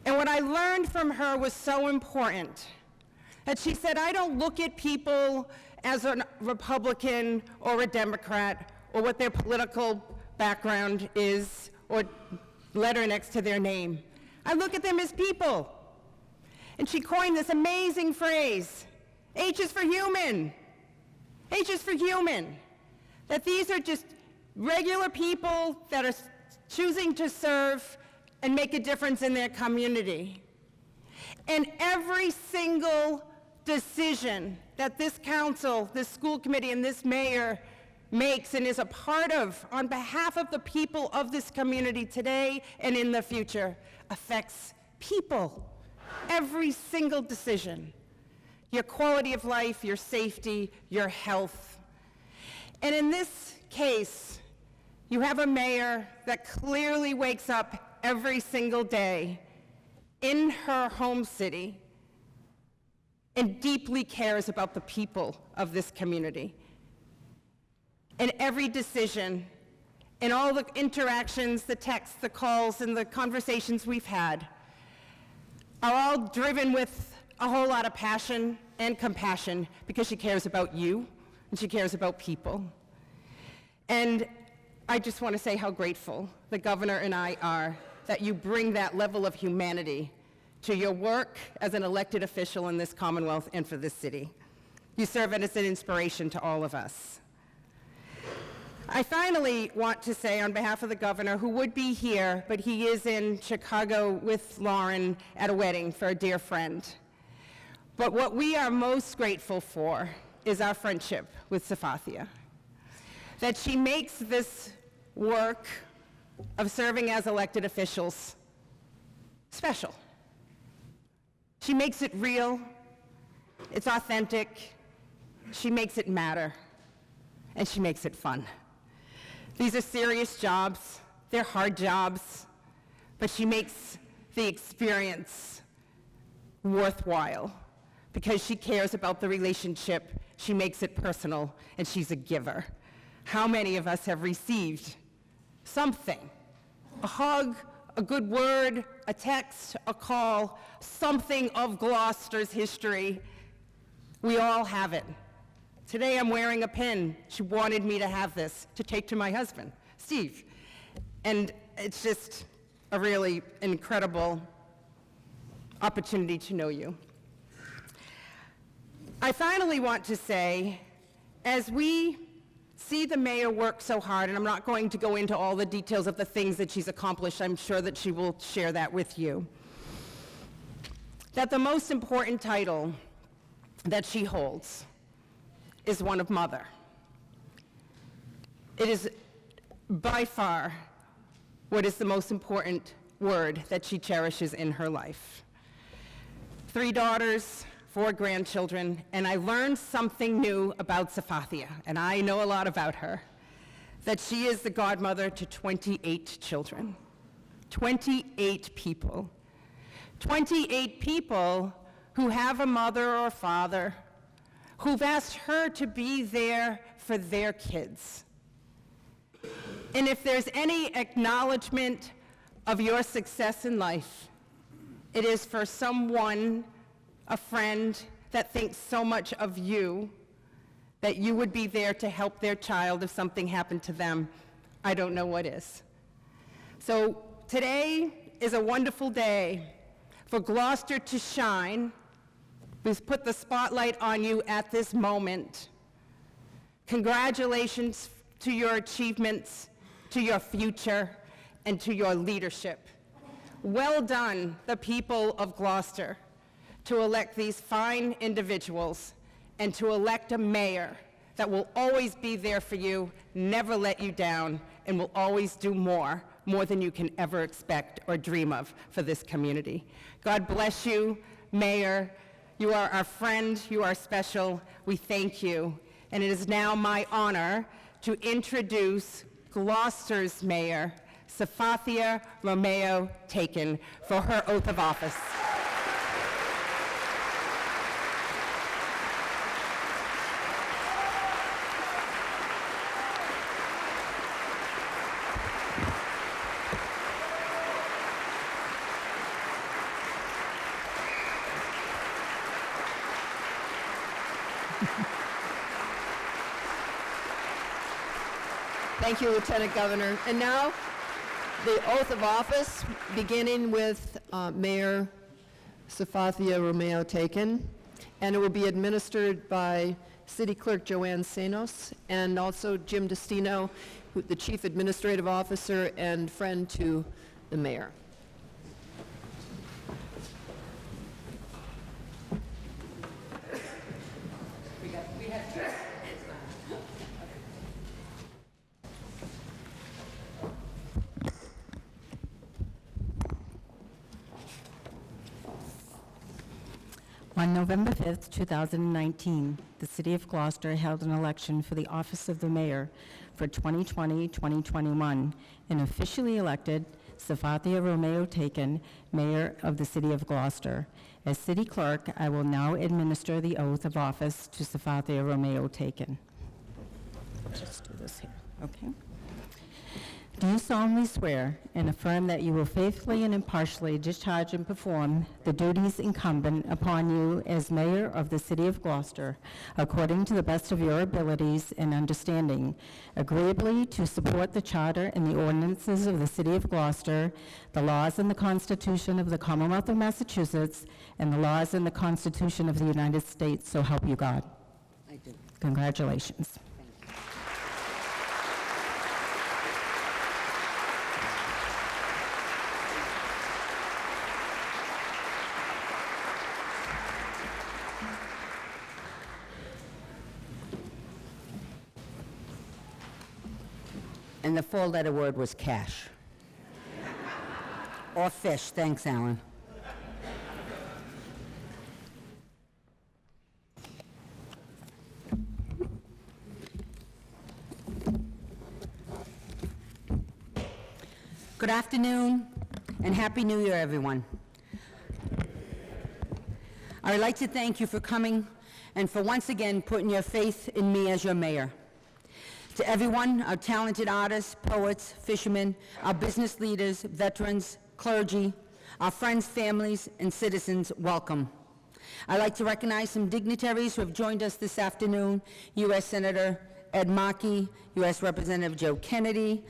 Speaker 11: And what I learned from her was so important, that she said, I don't look at people as a Republican or a Democrat or what their political background is or letter next to their name. I look at them as people. And she coined this amazing phrase, H is for human. H is for human. That these are just regular people that are choosing to serve and make a difference in their community. And every single decision that this council, this school committee, and this mayor makes and is a part of on behalf of the people of this community today and in the future affects people. Every single decision. Your quality of life, your safety, your health. And in this case, you have a mayor that clearly wakes up every single day in her home city and deeply cares about the people of this community. And every decision, and all the interactions, the texts, the calls, and the conversations we've had are all driven with a whole lot of passion and compassion because she cares about you and she cares about people. And I just want to say how grateful the governor and I are that you bring that level of humanity to your work as an elected official in this Commonwealth and for this city. You serve as an inspiration to all of us. I finally want to say on behalf of the governor, who would be here, but he is in Chicago with Lauren at a wedding for a dear friend. But what we are most grateful for is our friendship with Safathia. That she makes this work of serving as elected officials special. She makes it real, it's authentic, she makes it matter, and she makes it fun. These are serious jobs, they're hard jobs, but she makes the experience worthwhile because she cares about the relationship, she makes it personal, and she's a giver. How many of us have received something, a hug, a good word, a text, a call, something of Gloucester's history? We all have it. Today I'm wearing a pin. She wanted me to have this to take to my husband, Steve. And it's just a really incredible opportunity to know you. I finally want to say, as we see the mayor work so hard, and I'm not going to go into all the details of the things that she's accomplished, I'm sure that she will share that with you, that the most important title that she holds is one of mother. It is by far what is the most important word that she cherishes in her life. 3 daughters, 4 grandchildren, and I learned something new about Safathia, and I know a lot about her, that she is the godmother to 28 children. 28 people. 28 people who have a mother or father who've asked her to be there for their kids. And if there's any acknowledgement of your success in life, it is for someone, a friend, that thinks so much of you that you would be there to help their child if something happened to them. I don't know what is. So today is a wonderful day for Gloucester to shine. We've put the spotlight on you at this moment. Congratulations to your achievements, to your future, and to your leadership. Well done, the people of Gloucester, to elect these fine individuals and to elect a mayor that will always be there for you, never let you down, and will always do more than you can ever expect or dream of for this community. God bless you, Mayor. You are our friend. You are special. We thank you. And it is now my honor to introduce Gloucester's Mayor, Safathia Romeo Taken, for her oath of office.
Speaker 1: Thank you, Lieutenant Governor. And now, the oath of office, beginning with Mayor Safathia Romeo Taken, and it will be administered by City Clerk Joanne Senos and also Jim Destino, the Chief Administrative Officer and friend to the Mayor.
Speaker 12: On November 5th, 2019, the City of Gloucester held an election for the office of the mayor for 2020-2021 and officially elected Safathia Romeo Taken, Mayor of the City of Gloucester. As City Clerk, I will now administer the oath of office to Safathia Romeo Taken. Just do this here, okay? Do you solemnly swear and affirm that you will faithfully and impartially discharge and perform the duties incumbent upon you as Mayor of the City of Gloucester, according to the best of your abilities and understanding, agreeably to support the Charter and the ordinances of the City of Gloucester, the laws and the Constitution of the Commonwealth of Massachusetts, and the laws and the Constitution of the United States, so help you God?
Speaker 11: I do.
Speaker 12: Congratulations.
Speaker 13: And the 4-letter word was cash. Or fish. Thanks, Alan. Good afternoon, and Happy New Year, everyone. I would like to thank you for coming and for once again putting your faith in me as your mayor. To everyone, our talented artists, poets, fishermen, our business leaders, veterans, clergy, our friends, families, and citizens, welcome. I'd like to recognize some dignitaries who have joined us this afternoon: U.S. Senator Ed Markey, U.S. Representative Joe Kennedy,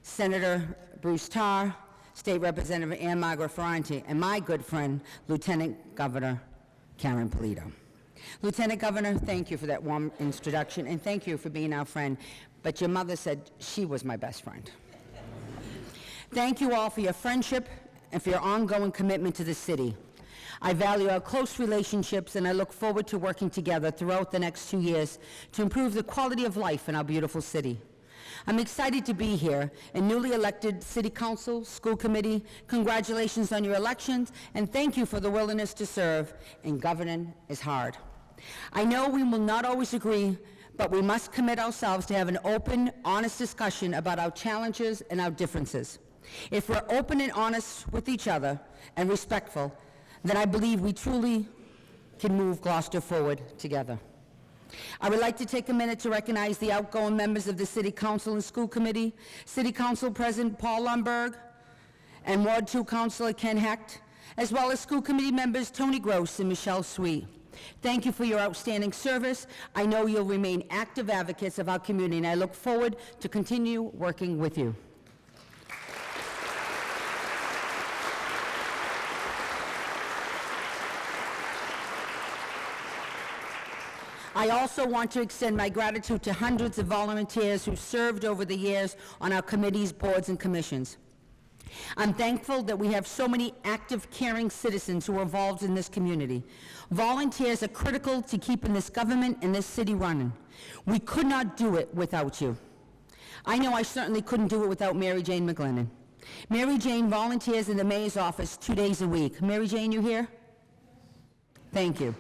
Speaker 13: Senator Bruce Tarr, State Representative Ann Margaret Ferranti, and my good friend, Lieutenant Governor Karen Polito. Lieutenant Governor, thank you for that warm introduction, and thank you for being our friend, but your mother said she was my best friend. Thank you all for your friendship and for your ongoing commitment to the city. I value our close relationships, and I look forward to working together throughout the next 2 years to improve the quality of life in our beautiful city. I'm excited to be here, and newly elected City Council, School Committee, congratulations on your elections, and thank you for the willingness to serve, and governing is hard. I know we will not always agree, but we must commit ourselves to have an open, honest discussion about our challenges and our differences. If we're open and honest with each other and respectful, then I believe we truly can move Gloucester forward together. I would like to take a minute to recognize the outgoing members of the City Council and School Committee, City Council President Paul Lundberg, and Ward 2 Councilor Ken Hecht, as well as School Committee members Tony Gross and Michelle Sweet. Thank you for your outstanding service. I know you'll remain active advocates of our community, and I look forward to continue working with you. I also want to extend my gratitude to hundreds of volunteers who served over the years on our committees, boards, and commissions. I'm thankful that we have so many active, caring citizens who are involved in this community. Volunteers are critical to keeping this government and this city running. We could not do it without you. I know I certainly couldn't do it without Mary Jane McGlennon. Mary Jane volunteers in the mayor's office 2 days a week. Mary Jane, you here? Thank you.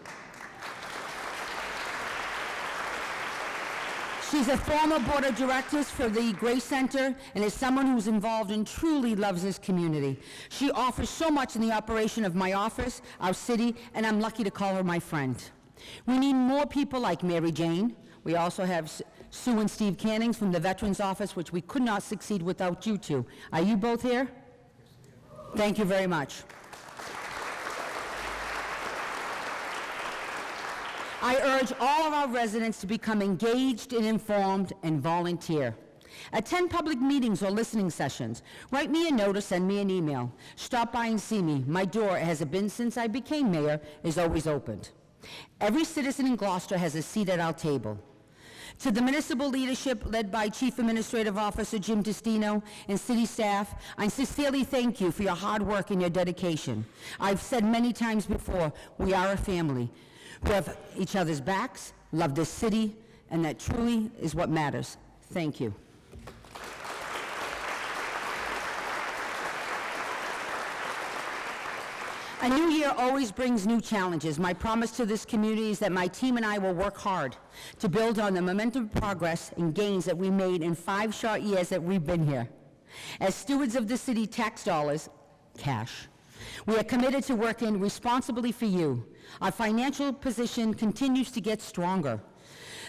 Speaker 13: She's a former board of directors for the Grace Center and is someone who's involved and truly loves this community. She offers so much in the operation of my office, our city, and I'm lucky to call her my friend. We need more people like Mary Jane. We also have Sue and Steve Cannings from the Veterans Office, which we could not succeed without you two. Are you both here? Thank you very much. I urge all of our residents to become engaged and informed and volunteer. Attend public meetings or listening sessions. Write me a note or send me an email. Stop by and see me. My door, as it been since I became mayor, is always opened. Every citizen in Gloucester has a seat at our table. To the municipal leadership led by Chief Administrative Officer Jim Destino and city staff, I sincerely thank you for your hard work and your dedication. I've said many times before, we are a family. We have each other's backs, love this city, and that truly is what matters. Thank you. A new year always brings new challenges. My promise to this community is that my team and I will work hard to build on the momentum of progress and gains that we made in 5 short years that we've been here. As stewards of the city tax dollars, cash, we are committed to working responsibly for you. Our financial position continues to get stronger.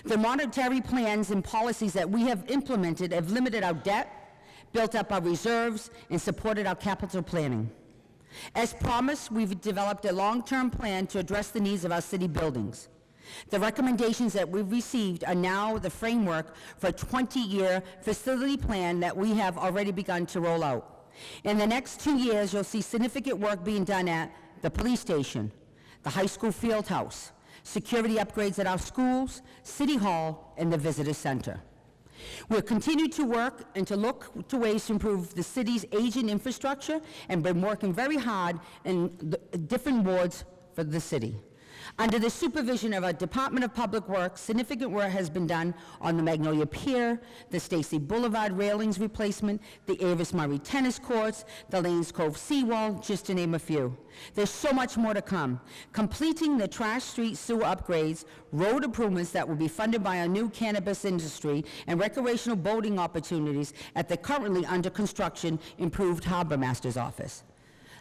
Speaker 13: The monetary plans and policies that we have implemented have limited our debt, built up our reserves, and supported our capital planning. As promised, we've developed a long-term plan to address the needs of our city buildings. The recommendations that we've received are now the framework for a 20-year facility plan that we have already begun to roll out. In the next 2 years, you'll see significant work being done at the police station, the high school field house, security upgrades at our schools, City Hall, and the visitor center. We'll continue to work and to look to ways to improve the city's aging infrastructure and been working very hard in the different wards for the city. Under the supervision of our Department of Public Works, significant work has been done on the Magnolia Pier, the Stacy Boulevard railings replacement, the Avis Murray tennis courts, the Lanes Cove seawall, just to name a few. There's so much more to come. Completing the Trash Street sewer upgrades, road improvements that will be funded by our new cannabis industry, and recreational boating opportunities at the currently under construction improved Harbor Master's office.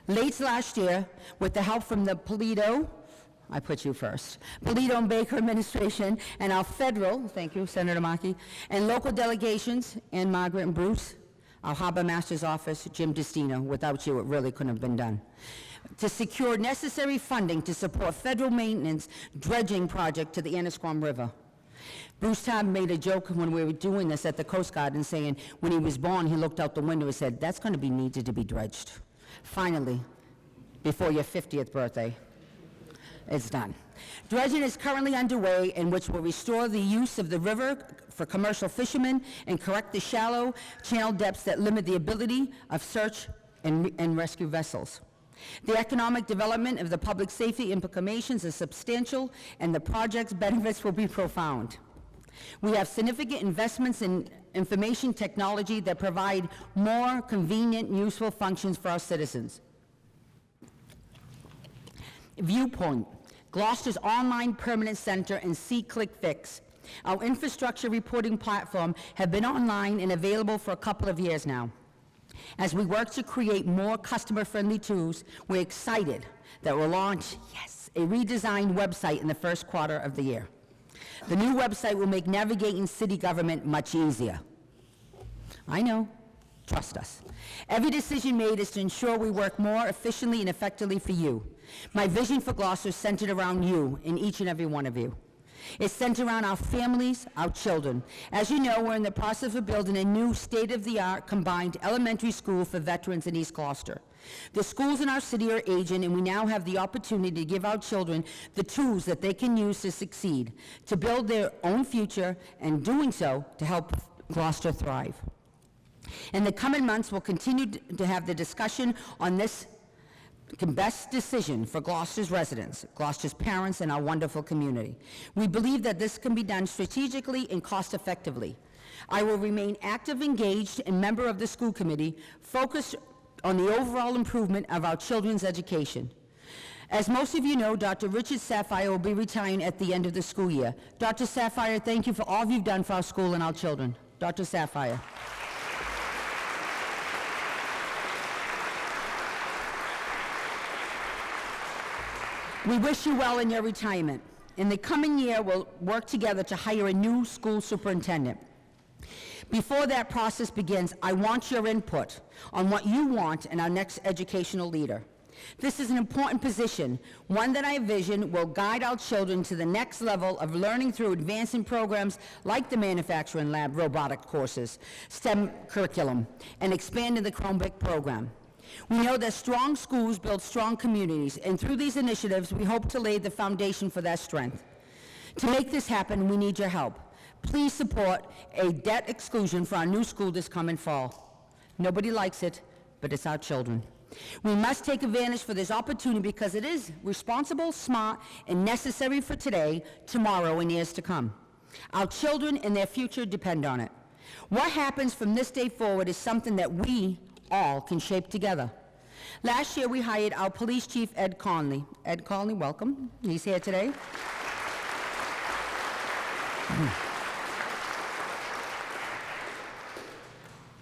Speaker 13: Late last year, with the help from the Polito, I put you first, Polito and Baker administration, and our federal, thank you, Senator Markey, and local delegations, Ann Margaret and Bruce, our Harbor Master's office, Jim Destino. Without you, it really couldn't have been done. To secure necessary funding to support federal maintenance dredging project to the Annisquam River. Bruce Tabb made a joke when we were doing this at the Coast Guard and saying, when he was born, he looked out the window and said, that's going to be needed to be dredged. Finally, before your 50th birthday, it's done. Dredging is currently underway, in which will restore the use of the river for commercial fishermen and correct the shallow channel depths that limit the ability of search and rescue vessels. The economic development of the public safety implications is substantial, and the project's benefits will be profound. We have significant investments in information technology that provide more convenient and useful functions for our citizens. Viewpoint, Gloucester's online permanent center and See-Click Fix. Our infrastructure reporting platform have been online and available for a couple of years now. As we work to create more customer-friendly tools, we're excited that we'll launch, a redesigned website in the first quarter of the year. The new website will make navigating city government much easier. I know, trust us. Every decision made is to ensure we work more efficiently and effectively for you. My vision for Gloucester is centered around you and each and every one of you. It's centered around our families, our children. As you know, we're in the process of building a new state-of-the-art combined elementary school for veterans in East Gloucester. The schools in our city are aging, and we now have the opportunity to give our children the tools that they can use to succeed, to build their own future, and doing so to help Gloucester thrive. In the coming months, we'll continue to have the discussion on this best decision for Gloucester's residents, Gloucester's parents, and our wonderful community. We believe that this can be done strategically and cost-effectively. I will remain active, engaged, and member of the school committee, focused on the overall improvement of our children's education. As most of you know, Dr. Richard Sapphire will be retiring at the end of the school year. Dr. Sapphire, thank you for all you've done for our school and our children. Dr. Sapphire. We wish you well in your retirement. In the coming year, we'll work together to hire a new school superintendent. Before that process begins, I want your input on what you want in our next educational leader. This is an important position, one that I envision will guide our children to the next level of learning through advancing programs like the manufacturing lab, robotic courses, STEM curriculum, and expanding the Chromebook program. We know that strong schools build strong communities, and through these initiatives, we hope to lay the foundation for that strength. To make this happen, we need your help. Please support a debt exclusion for our new school this coming fall. Nobody likes it, but it's our children. We must take advantage for this opportunity because it is responsible, smart, and necessary for today, tomorrow, and years to come. Our children and their future depend on it. What happens from this day forward is something that we all can shape together. Last year, we hired our police chief, Ed Conley. Ed Conley, welcome. He's here today.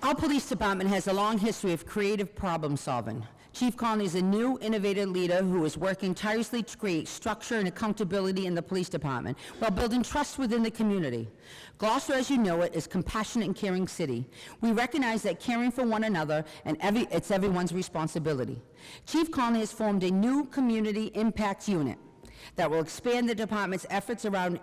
Speaker 13: Our police department has a long history of creative problem solving. Chief Conley is a new, innovative leader who is working tirelessly to create structure and accountability in the police department while building trust within the community. Gloucester, as you know it, is a compassionate and caring city. We recognize that caring for one another, and it's everyone's responsibility. Chief Conley has formed a new community impact unit that will expand the department's efforts around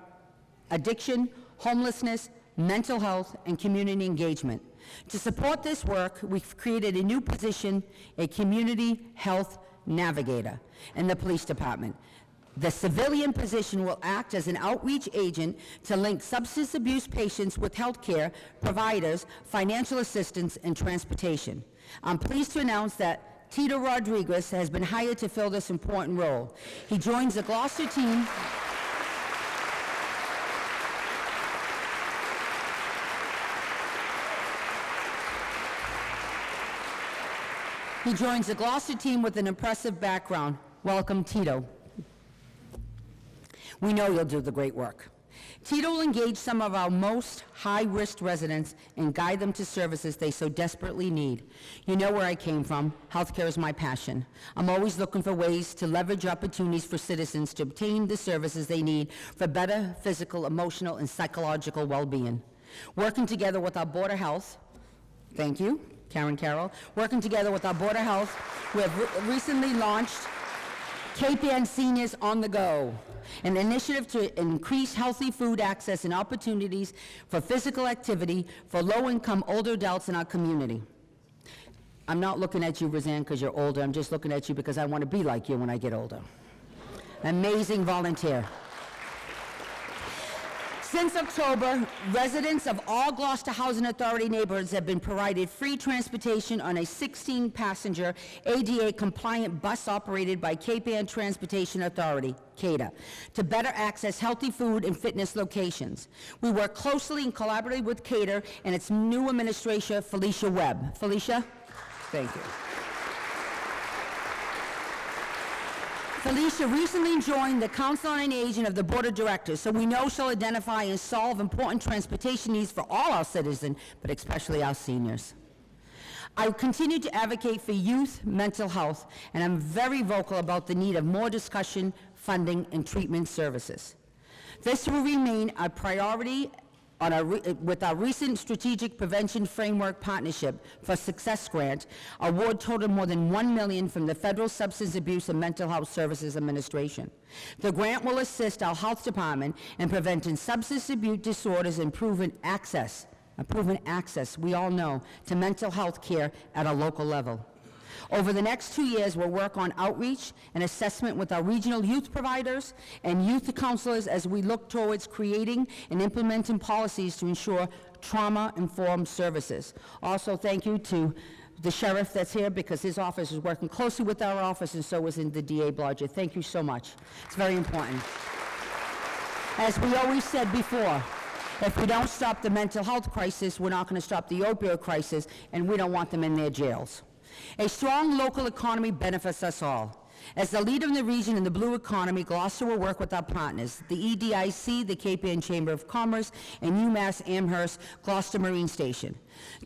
Speaker 13: addiction, homelessness, mental health, and community engagement. To support this work, we've created a new position, a community health navigator in the police department. The civilian position will act as an outreach agent to link substance abuse patients with healthcare providers, financial assistance, and transportation. I'm pleased to announce that Tito Rodriguez has been hired to fill this important role. He joins the Gloucester team. He joins the Gloucester team with an impressive background. Welcome, Tito. We know you'll do the great work. Tito will engage some of our most high-risk residents and guide them to services they so desperately need. You know where I came from. Healthcare is my passion. I'm always looking for ways to leverage opportunities for citizens to obtain the services they need for better physical, emotional, and psychological well-being. Working together with our Board of Health, thank you, Karen Carroll. Working together with our Board of Health, we have recently launched Cape Ann Seniors on the Go, an initiative to increase healthy food access and opportunities for physical activity for low-income older adults in our community. I'm not looking at you, Roseanne, because you're older. I'm just looking at you because I want to be like you when I get older. Amazing volunteer. Since October, residents of all Gloucester Housing Authority neighborhoods have been provided free transportation on a 16-passenger ADA-compliant bus operated by Cape Ann Transportation Authority, CATA, to better access healthy food and fitness locations. We work closely and collaboratively with CATA and its new administrator, Felicia Webb. Felicia? Thank you. Felicia recently joined the Council on Aging of the Board of Directors, so we know she'll identify and solve important transportation needs for all our citizens, but especially our seniors. I continue to advocate for youth mental health, and I'm very vocal about the need of more discussion, funding, and treatment services. This will remain a priority with our recent Strategic Prevention Framework Partnership for Success Grant, award totaled more than $1 million from the Federal Substance Abuse and Mental Health Services Administration. The grant will assist our health department in preventing substance abuse disorders and proven access, we all know, to mental health care at a local level. Over the next 2 years, we'll work on outreach and assessment with our regional youth providers and youth counselors as we look towards creating and implementing policies to ensure trauma-informed services. Also, thank you to the sheriff that's here, because his office is working closely with our office, and so is in the DA Blodgett. Thank you so much. It's very important. As we always said before, if we don't stop the mental health crisis, we're not going to stop the opioid crisis, and we don't want them in their jails. A strong local economy benefits us all. As the leader in the region in the blue economy, Gloucester will work with our partners, the EDIC, the Cape Ann Chamber of Commerce, and UMass Amherst Gloucester Marine Station,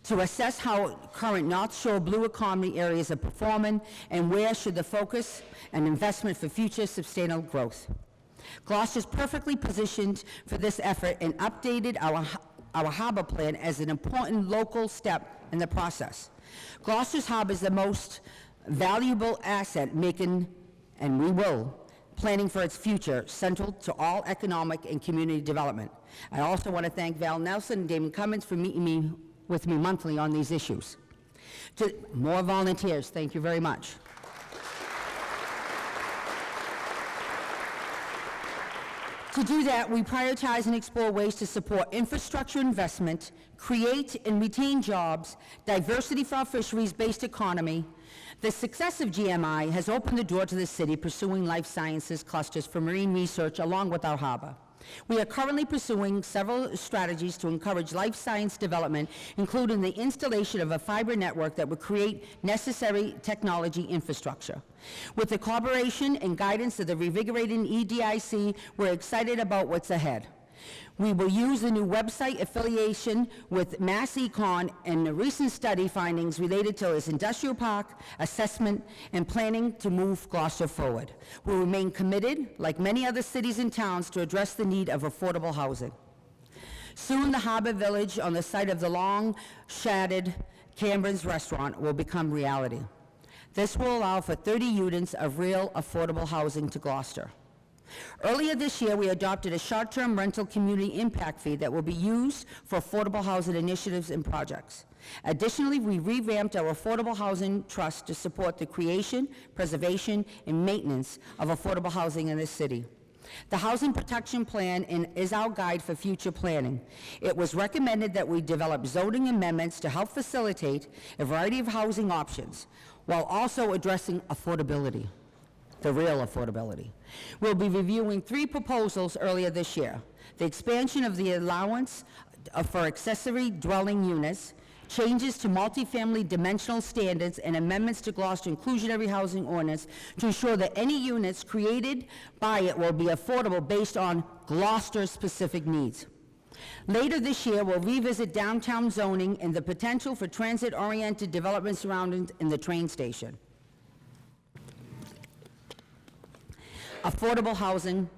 Speaker 13: to assess how current North Shore blue economy areas are performing and where should the focus and investment for future sustainable growth. Gloucester is perfectly positioned for this effort and updated our harbor plan as an important local step in the process. Gloucester's harbor is the most valuable asset, making, and we will, planning for its future central to all economic and community development. I also want to thank Val Nelson and Damon Cummins for meeting with me monthly on these issues. To more volunteers, thank you very much. To do that, we prioritize and explore ways to support infrastructure investment, create and retain jobs, diversity for our fisheries-based economy. The success of GMI has opened the door to the city pursuing life sciences clusters for marine research along with our harbor. We are currently pursuing several strategies to encourage life science development, including the installation of a fiber network that would create necessary technology infrastructure. With the collaboration and guidance of the revigorating EDIC, we're excited about what's ahead. We will use the new website affiliation with Mass Econ and the recent study findings related to its industrial park, assessment, and planning to move Gloucester forward. We remain committed, like many other cities and towns, to address the need of affordable housing. Soon, the Harbor Village on the site of the long-shadowed Cameron's restaurant will become reality. This will allow for 30 units of real affordable housing to Gloucester. Earlier this year, we adopted a short-term rental community impact fee that will be used for affordable housing initiatives and projects. Additionally, we revamped our Affordable Housing Trust to support the creation, preservation, and maintenance of affordable housing in this city. The Housing Protection Plan is our guide for future planning. It was recommended that we develop zoning amendments to help facilitate a variety of housing options, while also addressing affordability. The real affordability. We'll be reviewing 3 proposals earlier this year. The expansion of the allowance for accessory dwelling units, changes to multifamily dimensional standards, and amendments to Gloucester inclusionary housing ordinance to ensure that any units created by it will be affordable based on Gloucester's specific needs. Later this year, we'll revisit downtown zoning and the potential for transit-oriented development surroundings in the train station. Affordable housing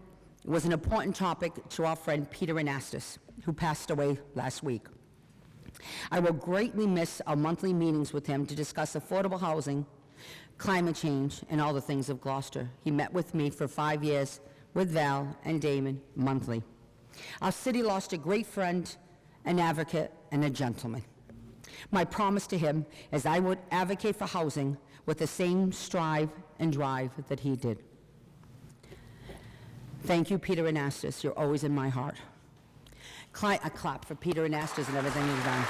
Speaker 13: was an important topic to our friend Peter Anastas, who passed away last week. I will greatly miss our monthly meetings with him to discuss affordable housing, climate change, and all the things of Gloucester. He met with me for 5 years with Val and Damon monthly. Our city lost a great friend, an advocate, and a gentleman. My promise to him is I would advocate for housing with the same strive and drive that he did. Thank you, Peter Anastas. You're always in my heart. A clap for Peter and Estes and everything he's done.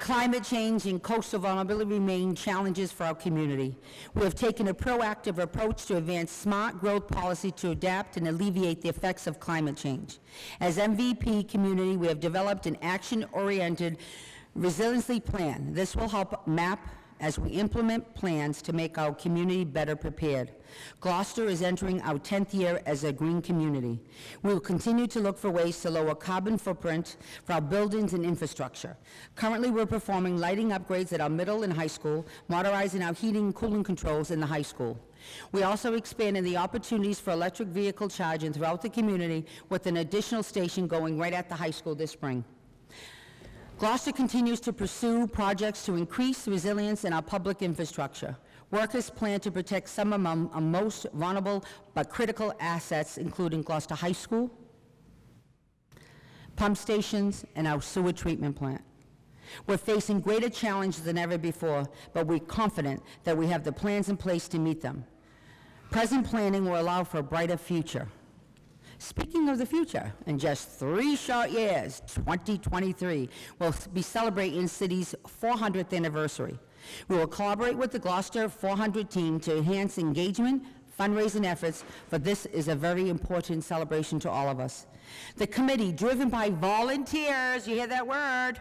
Speaker 13: Climate change and coastal vulnerability remain challenges for our community. We have taken a proactive approach to advance smart growth policy to adapt and alleviate the effects of climate change. As MVP community, we have developed an action-oriented resiliency plan. This will help map as we implement plans to make our community better prepared. Gloucester is entering our 10th year as a green community. We will continue to look for ways to lower carbon footprint for our buildings and infrastructure. Currently, we're performing lighting upgrades at our middle and high school, modernizing our heating and cooling controls in the high school. We also expanded the opportunities for electric vehicle charging throughout the community with an additional station going right at the high school this spring. Gloucester continues to pursue projects to increase resilience in our public infrastructure. Workers plan to protect some of our most vulnerable but critical assets, including Gloucester High School, pump stations, and our sewer treatment plant. We're facing greater challenges than ever before, but we're confident that we have the plans in place to meet them. Present planning will allow for a brighter future. Speaking of the future, in just 3 short years, 2023, we'll be celebrating the city's 400th anniversary. We will collaborate with the Gloucester 400 team to enhance engagement, fundraising efforts, for this is a very important celebration to all of us. The committee, driven by volunteers, you hear that word,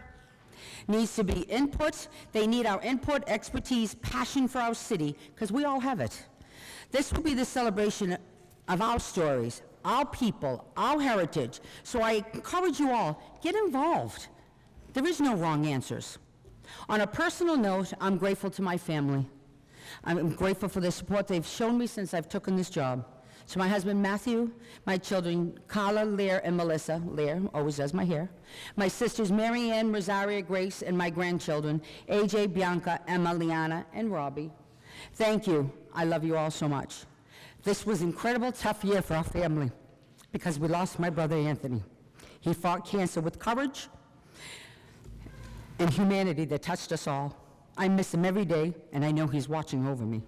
Speaker 13: needs to be input. They need our input, expertise, passion for our city, because we all have it. This will be the celebration of our stories, our people, our heritage. So I encourage you all, get involved. There is no wrong answers. On a personal note, I'm grateful to my family. I'm grateful for the support they've shown me since I've taken this job. To my husband, Matthew, my children, Carla, Lear, and Melissa. Lear always does my hair. My sisters, Mary Ann, Rosaria, Grace, and my grandchildren, AJ, Bianca, Emma, Liana, and Robbie. Thank you. I love you all so much. This was an incredible, tough year for our family because we lost my brother, Anthony. He fought cancer with courage and humanity that touched us all. I miss him every day, and I know he's watching over me.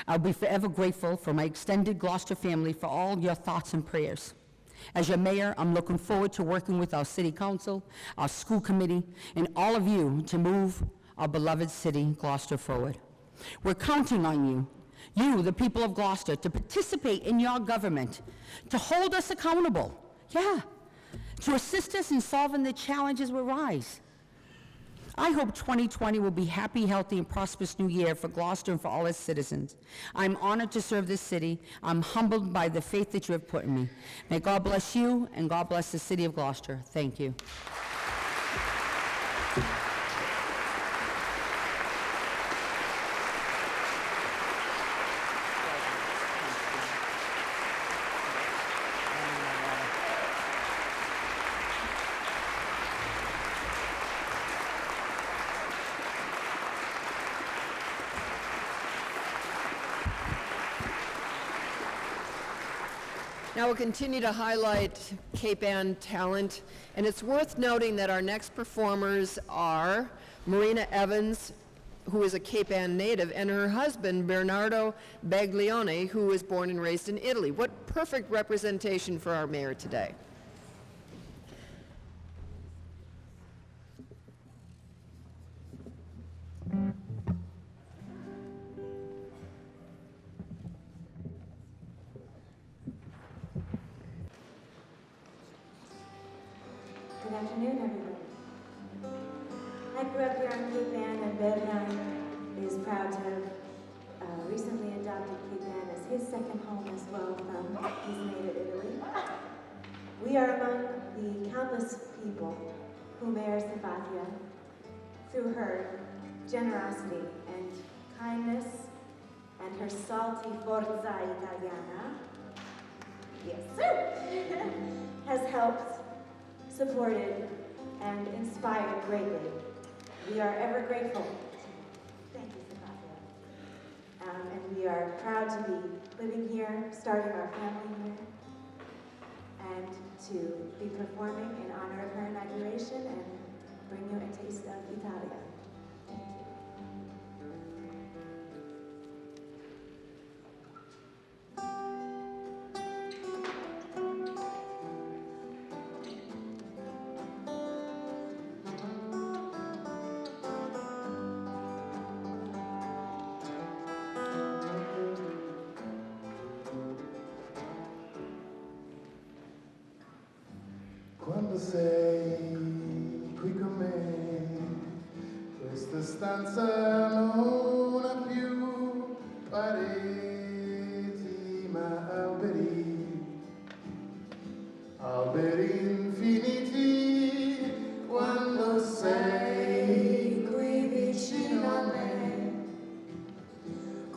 Speaker 13: I'll be forever grateful for my extended Gloucester family for all your thoughts and prayers. As your mayor, I'm looking forward to working with our city council, our school committee, and all of you to move our beloved city, Gloucester, forward. We're counting on you, the people of Gloucester, to participate in your government, to hold us accountable, to assist us in solving the challenges that arise. I hope 2020 will be a happy, healthy, and prosperous new year for Gloucester and for all its citizens. I'm honored to serve this city. I'm humbled by the faith that you have put in me. May God bless you, and God bless the city of Gloucester. Thank you.
Speaker 1: Now we'll continue to highlight Cape Ann talent, and it's worth noting that our next performers are Marina Evans, who is a Cape Ann native, and her husband, Bernardo Baglione, who was born and raised in Italy. What perfect representation for our mayor today.
Speaker 14: Good afternoon, everybody. I grew up here on Cape Ann, and Ben is proud to have recently adopted Cape Ann as his second home as well from his native Italy. We are among the countless people who Mayor Safatia, through her generosity and kindness and her salty forza italiana, yes, sir, has helped, supported, and inspired greatly. We are ever grateful. Thank you, Safatia. And we are proud to be living here, starting our family here, and to be performing in honor of her inauguration and bring you a taste of Italia. Thank you.
Speaker 15: quando sei qui con me, questa stanza non ha più pareti ma alberi, alberi infiniti, quando sei qui vicino a me,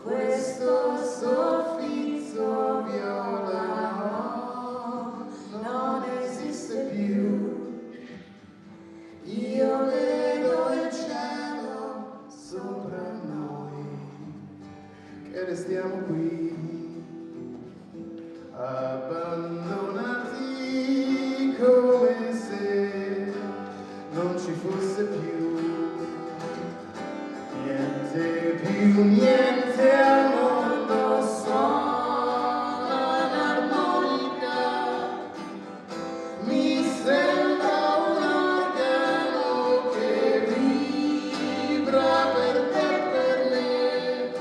Speaker 15: questo soffitto viola non esiste più, io vedo il cielo sopra noi, che restiamo qui, abbandonati come se non ci fosse più niente più, niente al mondo suona un'armonica, mi sembra un organo che vibra per te e per me,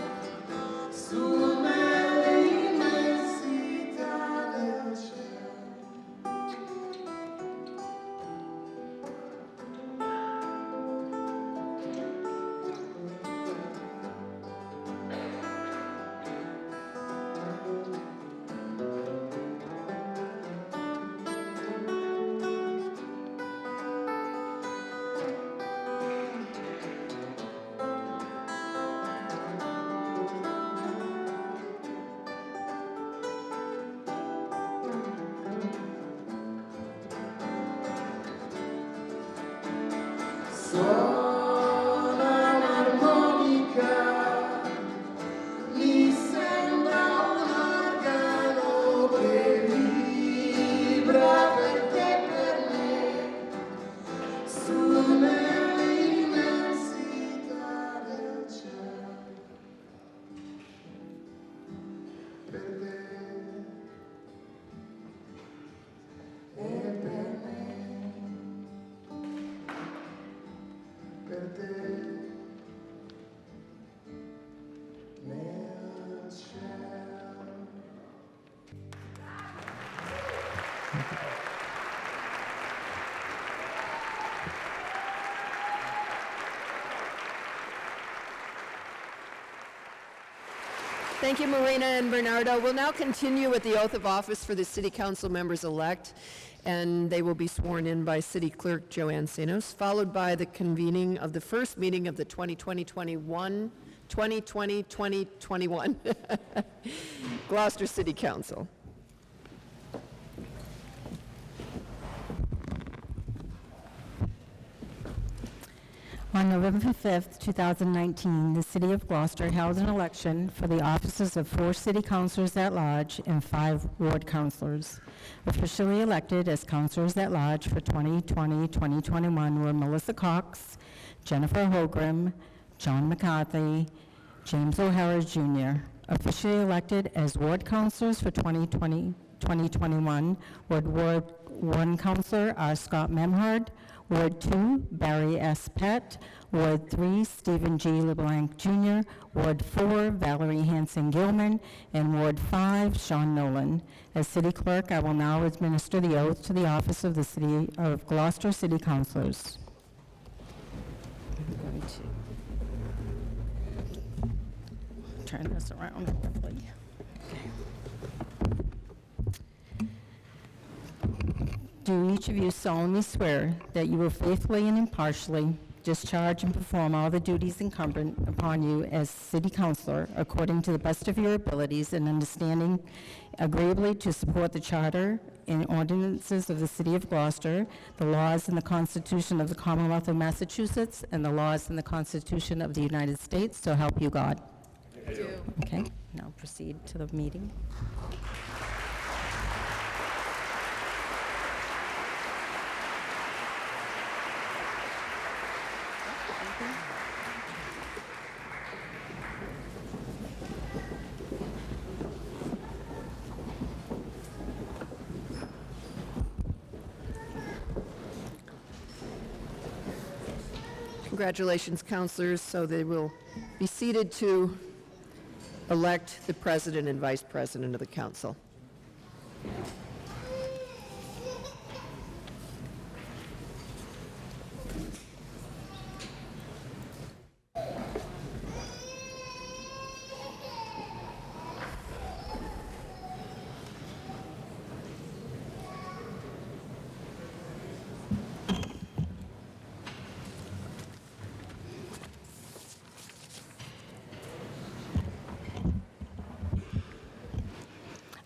Speaker 15: su nell'immensità del cielo. Suona un'armonica, mi sembra un organo che vibra per te e per me, su nell'immensità del cielo, per te e per me. Per te nel cielo.
Speaker 1: Thank you, Marina and Bernardo. We'll now continue with the oath of office for the City Council members-elect, and they will be sworn in by City Clerk Joanne Sinos, followed by the convening of the first meeting of the 2020-2021 Gloucester City Council.
Speaker 12: On November 5th, 2019, the City of Gloucester held an election for the offices of 4 city councilors at large and 5 ward councilors. Officially elected as councilors at large for 2020-2021 were Melissa Cox, Jennifer Holgram, John McCarthy, James O'Hara Jr. Officially elected as ward councilors for 2020-2021 were Ward 1 Councilor R. Scott Memhard, Ward 2, Barry S. Pett, Ward 3, Stephen G. LeBlanc Jr., Ward 4, Valerie Hanson Gilman, and Ward 5, Sean Nolan. As City Clerk, I will now administer the oath to the office of the City of Gloucester City Councilors.
Speaker 11: I'm going to turn this around quickly.
Speaker 12: Do each of you solemnly swear that you will faithfully and impartially discharge and perform all the duties incumbent upon you as City Councilor according to the best of your abilities and understanding, agreeably to support the Charter and ordinances of the City of Gloucester, the laws and the Constitution of the Commonwealth of Massachusetts, and the laws and the Constitution of the United States, so help you God?
Speaker 1: I do.
Speaker 12: Okay, now proceed to the meeting.
Speaker 1: Congratulations, councilors. So they will be seated to elect the president and vice president of the council.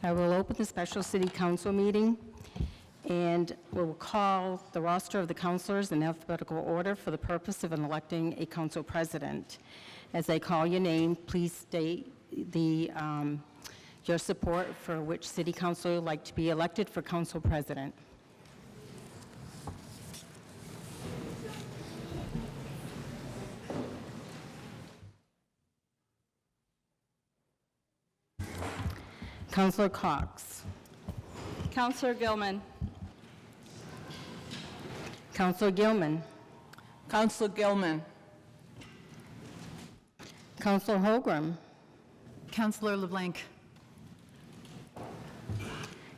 Speaker 12: I will open the special city council meeting, and we'll call the roster of the councilors in alphabetical order for the purpose of electing a council president. As I call your name, please state your support for which city council you'd like to be elected for council president. Councilor Cox.
Speaker 16: Councilor Gilman.
Speaker 12: Councilor Gilman.
Speaker 16: Councilor Gilman.
Speaker 12: Councilor Holgram.
Speaker 16: Councilor LeBlanc.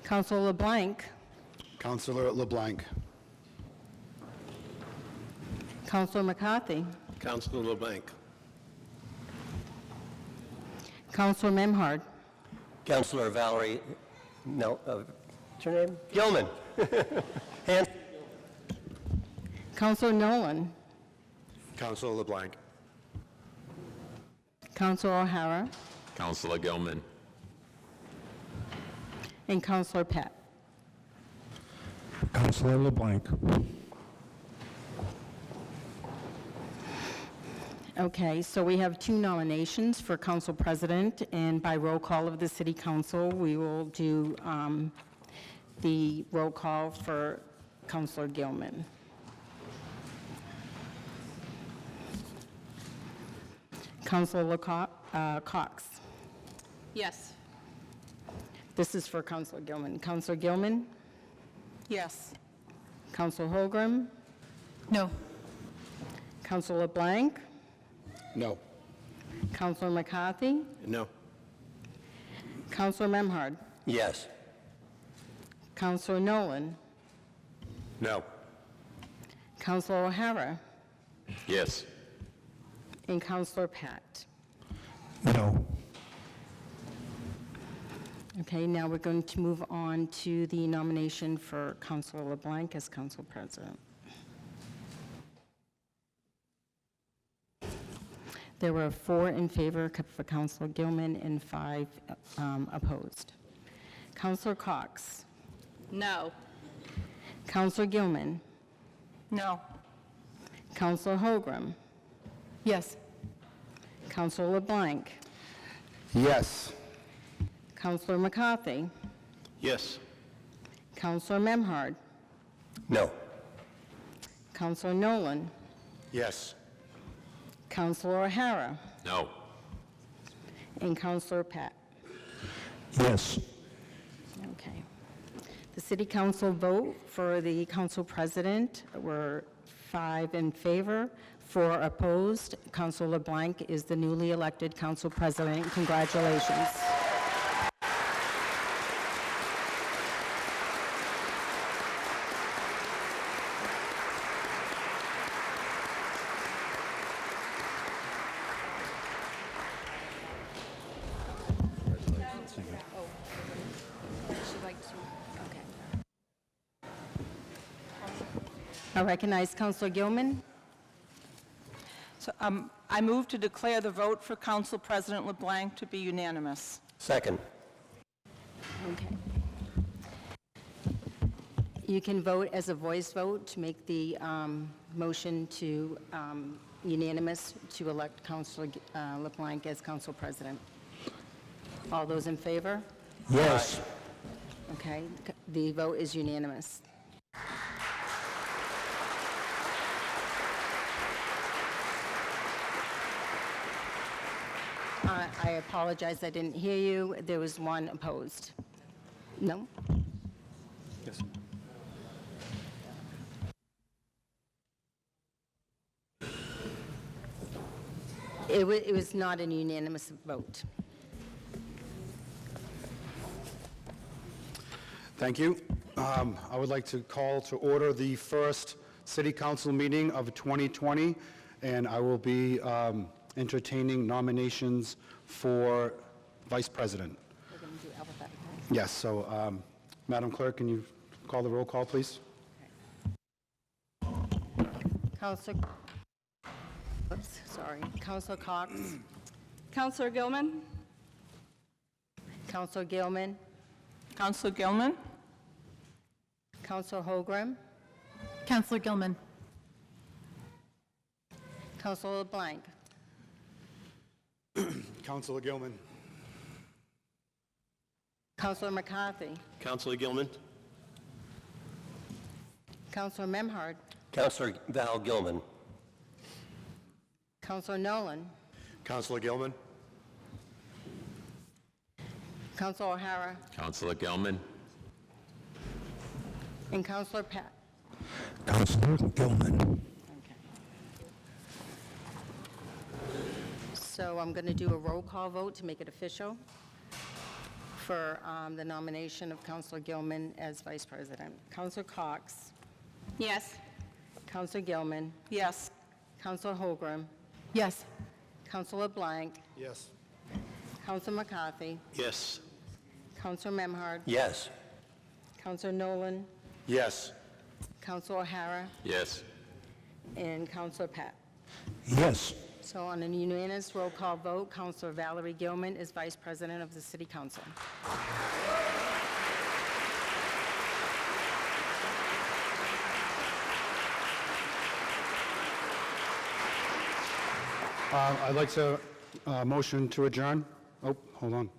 Speaker 12: Councilor LeBlanc.
Speaker 17: Councilor LeBlanc.
Speaker 12: Councilor McCarthy.
Speaker 18: Councilor LeBlanc.
Speaker 12: Councilor Memhard.
Speaker 18: Councilor Valerie, no, what's her name? Gilman. Hanson.
Speaker 12: Councilor Nolan.
Speaker 17: Councilor LeBlanc.
Speaker 12: Councilor O'Hara.
Speaker 19: Councilor Gilman.
Speaker 12: And Councilor Pat.
Speaker 9: Councilor LeBlanc.
Speaker 12: Okay, so we have two nominations for council president, and by roll call of the city council, we will do the roll call for Councilor Gilman. Councilor Cox.
Speaker 16: Yes.
Speaker 12: This is for Councilor Gilman. Councilor Gilman?
Speaker 16: Yes.
Speaker 12: Councilor Holgram?
Speaker 16: No.
Speaker 12: Councilor LeBlanc?
Speaker 17: No.
Speaker 12: Councilor McCarthy?
Speaker 18: No.
Speaker 12: Councilor Memhard?
Speaker 18: Yes.
Speaker 12: Councilor Nolan?
Speaker 18: No.
Speaker 12: Councilor O'Hara?
Speaker 19: Yes.
Speaker 12: And Councilor Pat?
Speaker 9: No.
Speaker 12: Okay, now we're going to move on to the nomination for Councilor LeBlanc as council president. There were 4 in favor for Councilor Gilman and 5 opposed. Councilor Cox?
Speaker 16: No.
Speaker 12: Councilor Gilman?
Speaker 16: No.
Speaker 12: Councilor Holgram?
Speaker 16: Yes.
Speaker 12: Councilor LeBlanc?
Speaker 17: Yes.
Speaker 12: Councilor McCarthy?
Speaker 18: Yes.
Speaker 12: Councilor Memhard?
Speaker 18: No.
Speaker 12: Councilor Nolan?
Speaker 17: Yes.
Speaker 12: Councilor O'Hara?
Speaker 19: No.
Speaker 12: And Councilor Pat?
Speaker 9: Yes.
Speaker 12: Okay. The city council vote for the council president were 5 in favor, 4 opposed. Councilor LeBlanc is the newly elected council president. Congratulations. I recognize Councilor Gilman.
Speaker 16: So I move to declare the vote for Council President LeBlanc to be unanimous.
Speaker 18: Second.
Speaker 12: Okay. You can vote as a voice vote to make the motion to unanimous to elect Councilor LeBlanc as council president. All those in favor?
Speaker 9: Yes.
Speaker 12: Okay, the vote is unanimous. I apologize, I didn't hear you. There was 1 opposed. No?
Speaker 9: Yes.
Speaker 12: It was not a unanimous vote.
Speaker 17: Thank you. I would like to call to order the first city council meeting of 2020, and I will be entertaining nominations for vice president.
Speaker 12: We're going to do alphabetical.
Speaker 17: Yes, so Madam Clerk, can you call the roll call, please?
Speaker 12: Councilor, oops, sorry. Councilor Cox,
Speaker 16: Councilor Gilman?
Speaker 12: Councilor Gilman,
Speaker 16: Councilor Gilman?
Speaker 13: Councilor Holgram?
Speaker 20: Councilor Gilman.
Speaker 13: Councilor LeBlanc?
Speaker 17: Councilor Gilman.
Speaker 13: Councilor McCarthy?
Speaker 18: Councilor Gilman.
Speaker 13: Councilor Memhard?
Speaker 18: Councilor Val Gilman.
Speaker 13: Councilor Nolan?
Speaker 17: Councilor Gilman.
Speaker 13: Councilor O'Hara?
Speaker 19: Councilor Gilman.
Speaker 13: And Councilor Pat?
Speaker 9: Councilor Gilman.
Speaker 13: So I'm going to do a roll call vote to make it official for the nomination of Councilor Gilman as Vice President. Councilor Cox?
Speaker 11: Yes.
Speaker 13: Councilor Gilman?
Speaker 16: Yes.
Speaker 13: Councilor Holgram?
Speaker 20: Yes.
Speaker 13: Councilor LeBlanc?
Speaker 17: Yes.
Speaker 13: Councilor McCarthy?
Speaker 18: Yes.
Speaker 13: Councilor Memhard?
Speaker 18: Yes.
Speaker 13: Councilor Nolan?
Speaker 17: Yes.
Speaker 13: Councilor O'Hara?
Speaker 19: Yes.
Speaker 13: And Councilor Pat?
Speaker 9: Yes.
Speaker 13: So on a unanimous roll call vote, Councilor Valerie Gilman is Vice President of the City Council.
Speaker 17: I'd like to motion to adjourn. Oh, hold on.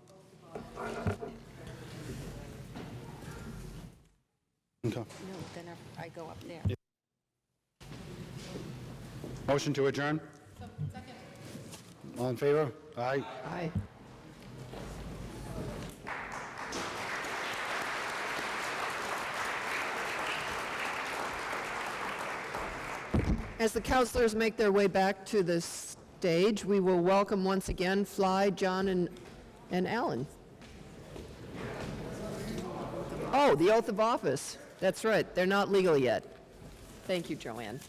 Speaker 17: Okay.
Speaker 13: No, then I go up there.
Speaker 17: Motion to adjourn? All in favor? Aye.
Speaker 1: Aye. As the councilors make their way back to the stage, we will welcome once again Fly, John, and Alan. Oh, the oath of office. That's right. They're not legal yet. Thank you, Joanne.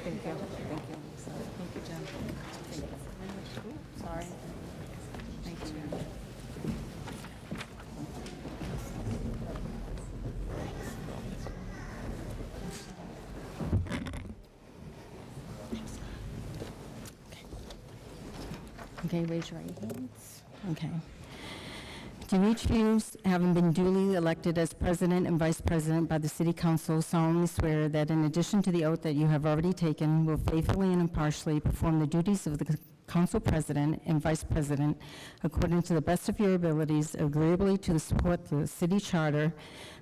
Speaker 13: Thank you. Thank you. Thank you, Jen. Thank you. Ooh, sorry. Thank you. Okay, raise your right hands. Okay. Do each of you, having been duly elected as President and Vice President by the City Council, solemnly swear that in addition to the oath that you have already taken, will faithfully and impartially perform the duties of the Council President and Vice President according to the best of your abilities, agreeably to support the City Charter,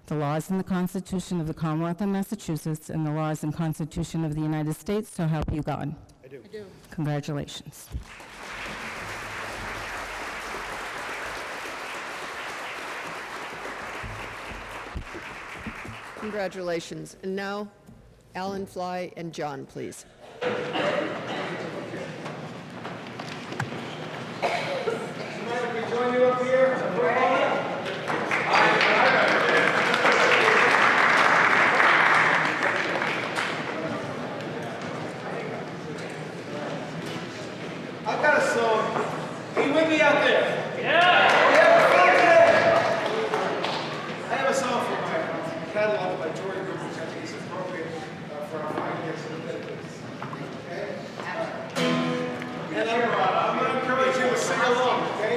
Speaker 13: the laws and the Constitution of the Commonwealth of Massachusetts, and the laws and Constitution of the United States, so help you God?
Speaker 17: I do.
Speaker 13: Congratulations.
Speaker 1: Congratulations. And now, Alan, Fly, and John, please.
Speaker 10: Join you up here. I've got a song. Are you with me out there? Yeah. I have a song for my catalog by Jordan Group, which I think is appropriate for our 5 years of benefits. Okay? And I'm going to encourage you to sing along, okay?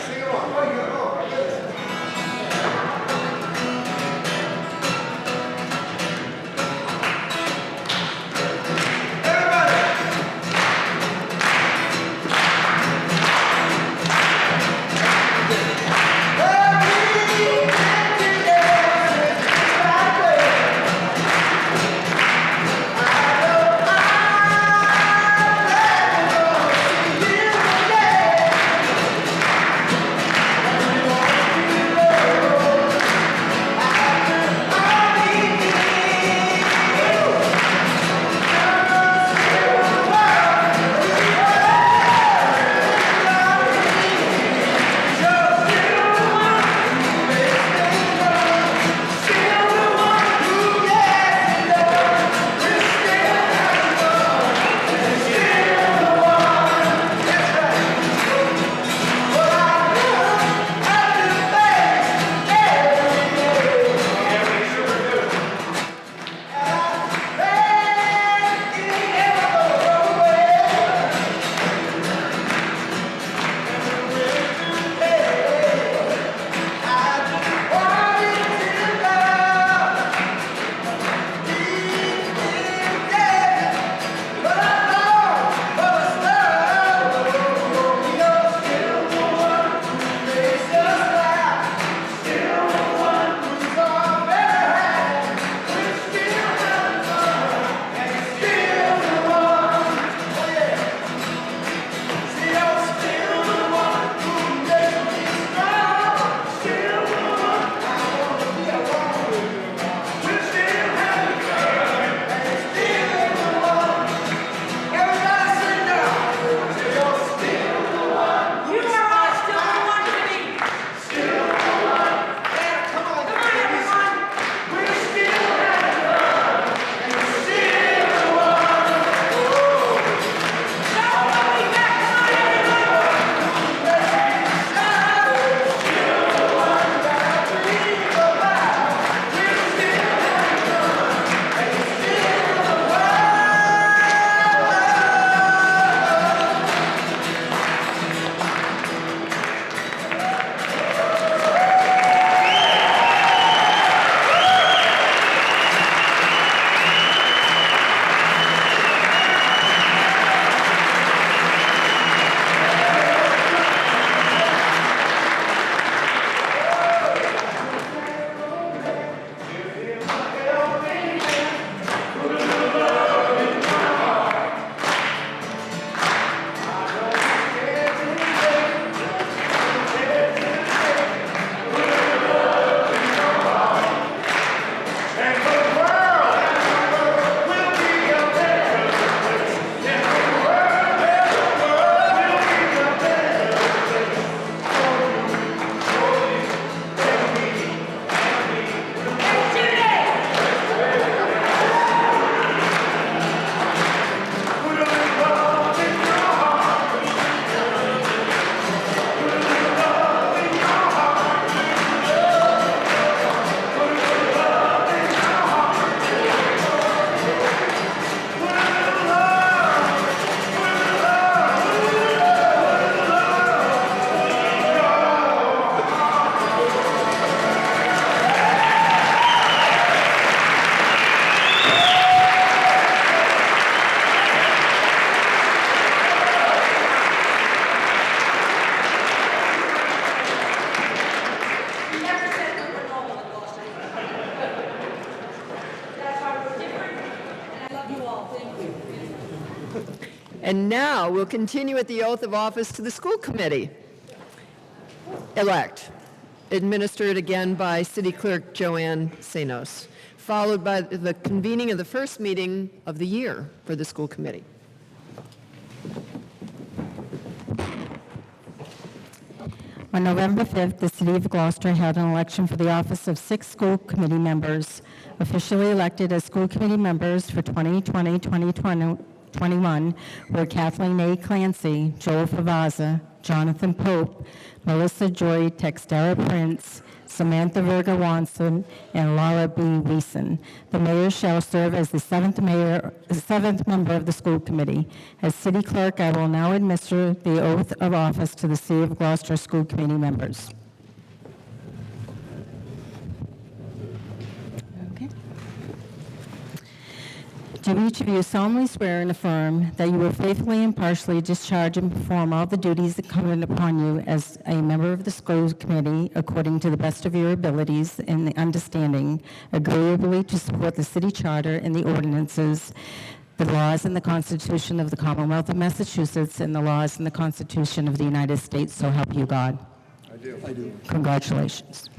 Speaker 10: Sing along. Oh, you go.
Speaker 1: And now we'll continue with the oath of office to the school committee. Elect, administered again by City Clerk Joanne Senos, followed by the convening of the first meeting of the year for the school committee.
Speaker 12: On November 5th, the City of Gloucester held an election for the office of 6 school committee members. Officially elected as school committee members for 2020-2021 were Kathleen A. Clancy, Joel Favazza, Jonathan Pope, Melissa Joy Textera Prince, Samantha Verga Wanson, and Laura B. Weeson. The mayor shall serve as the seventh member of the school committee. As city clerk, I will now administer the oath of office to the City of Gloucester school committee members. Okay. Do each of you solemnly swear and affirm that you will faithfully and impartially discharge and perform all the duties incumbent upon you as a member of the school committee according to the best of your abilities and the understanding, agreeably to support the city charter and the ordinances, the laws and the Constitution of the Commonwealth of Massachusetts, and the laws and the Constitution of the United States, so help you God?
Speaker 17: I do.
Speaker 12: Congratulations.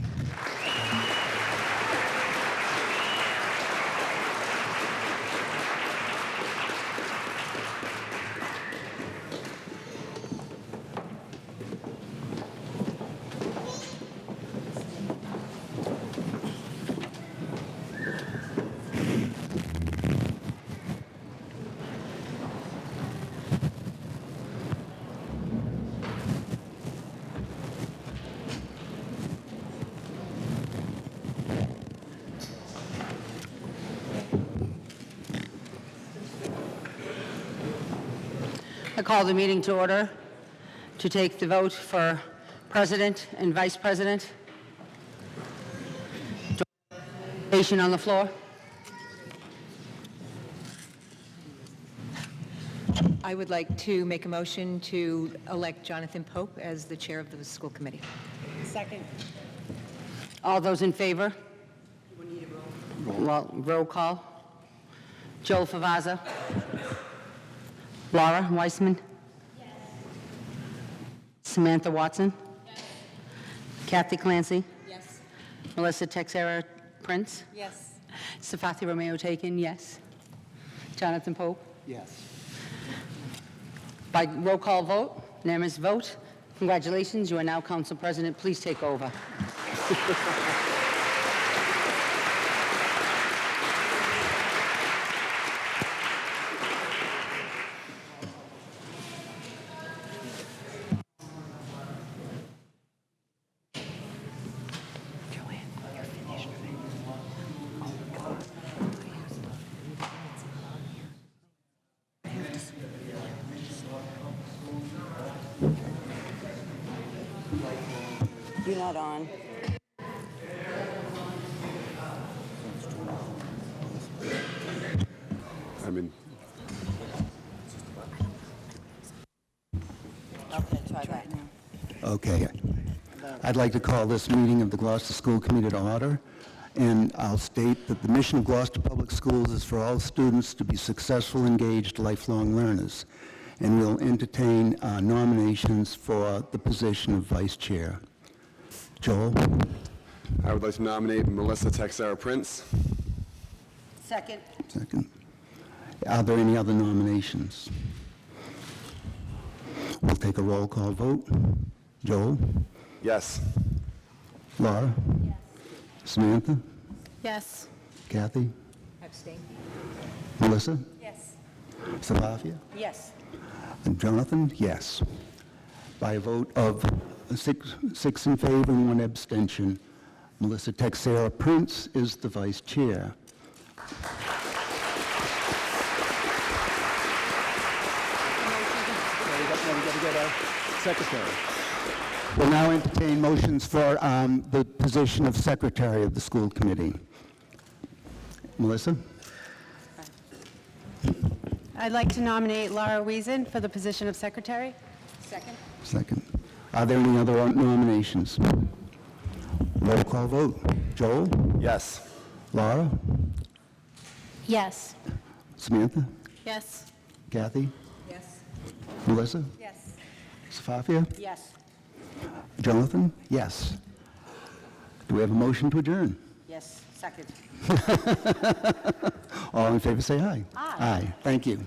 Speaker 13: I call the meeting to order to take the vote for president and vice president. Invocation on the floor.
Speaker 21: I would like to make a motion to elect Jonathan Pope as the chair of the school committee.
Speaker 13: Second. All those in favor? Roll call. Joel Favazza. Laura Weissman. Yes. Samantha Watson. Yes. Kathy Clancy.
Speaker 21: Yes.
Speaker 13: Melissa Texera Prince.
Speaker 21: Yes.
Speaker 13: Safathi Romeo Taken, yes. Jonathan Pope.
Speaker 17: Yes.
Speaker 13: By roll call vote, unanimous vote. Congratulations, you are now council president. Please take over. You're not on. Okay, try that now.
Speaker 22: Okay. I'd like to call this meeting of the Gloucester School Committee to order, and I'll state that the mission of Gloucester Public Schools is for all students to be successful, engaged, lifelong learners, and we'll entertain nominations for the position of vice chair. Joel?
Speaker 23: I would like to nominate Melissa Texera Prince.
Speaker 13: Second.
Speaker 22: Second. Are there any other nominations? We'll take a roll call vote. Joel?
Speaker 23: Yes.
Speaker 22: Laura? Yes. Samantha?
Speaker 21: Yes.
Speaker 22: Kathy?
Speaker 21: Abstain.
Speaker 22: Melissa?
Speaker 21: Yes.
Speaker 22: Safathia?
Speaker 13: Yes.
Speaker 22: And Jonathan? Yes. By a vote of six in favor and 1 abstention, Melissa Texera Prince is the vice chair.
Speaker 17: Secretary.
Speaker 22: We'll now entertain motions for the position of secretary of the school committee. Melissa?
Speaker 24: I'd like to nominate Laura Wiesen for the position of secretary.
Speaker 13: Second.
Speaker 22: Second. Are there any other nominations? Roll call vote. Joel?
Speaker 23: Yes.
Speaker 22: Laura?
Speaker 24: Yes.
Speaker 22: Samantha?
Speaker 24: Yes.
Speaker 22: Kathy?
Speaker 21: Yes.
Speaker 22: Melissa?
Speaker 13: Yes.
Speaker 22: Safafia?
Speaker 13: Yes.
Speaker 22: Jonathan? Yes. Do we have a motion to adjourn?
Speaker 13: Yes. Second.
Speaker 22: All in favor, say aye.
Speaker 13: Aye.
Speaker 22: Aye. Thank you.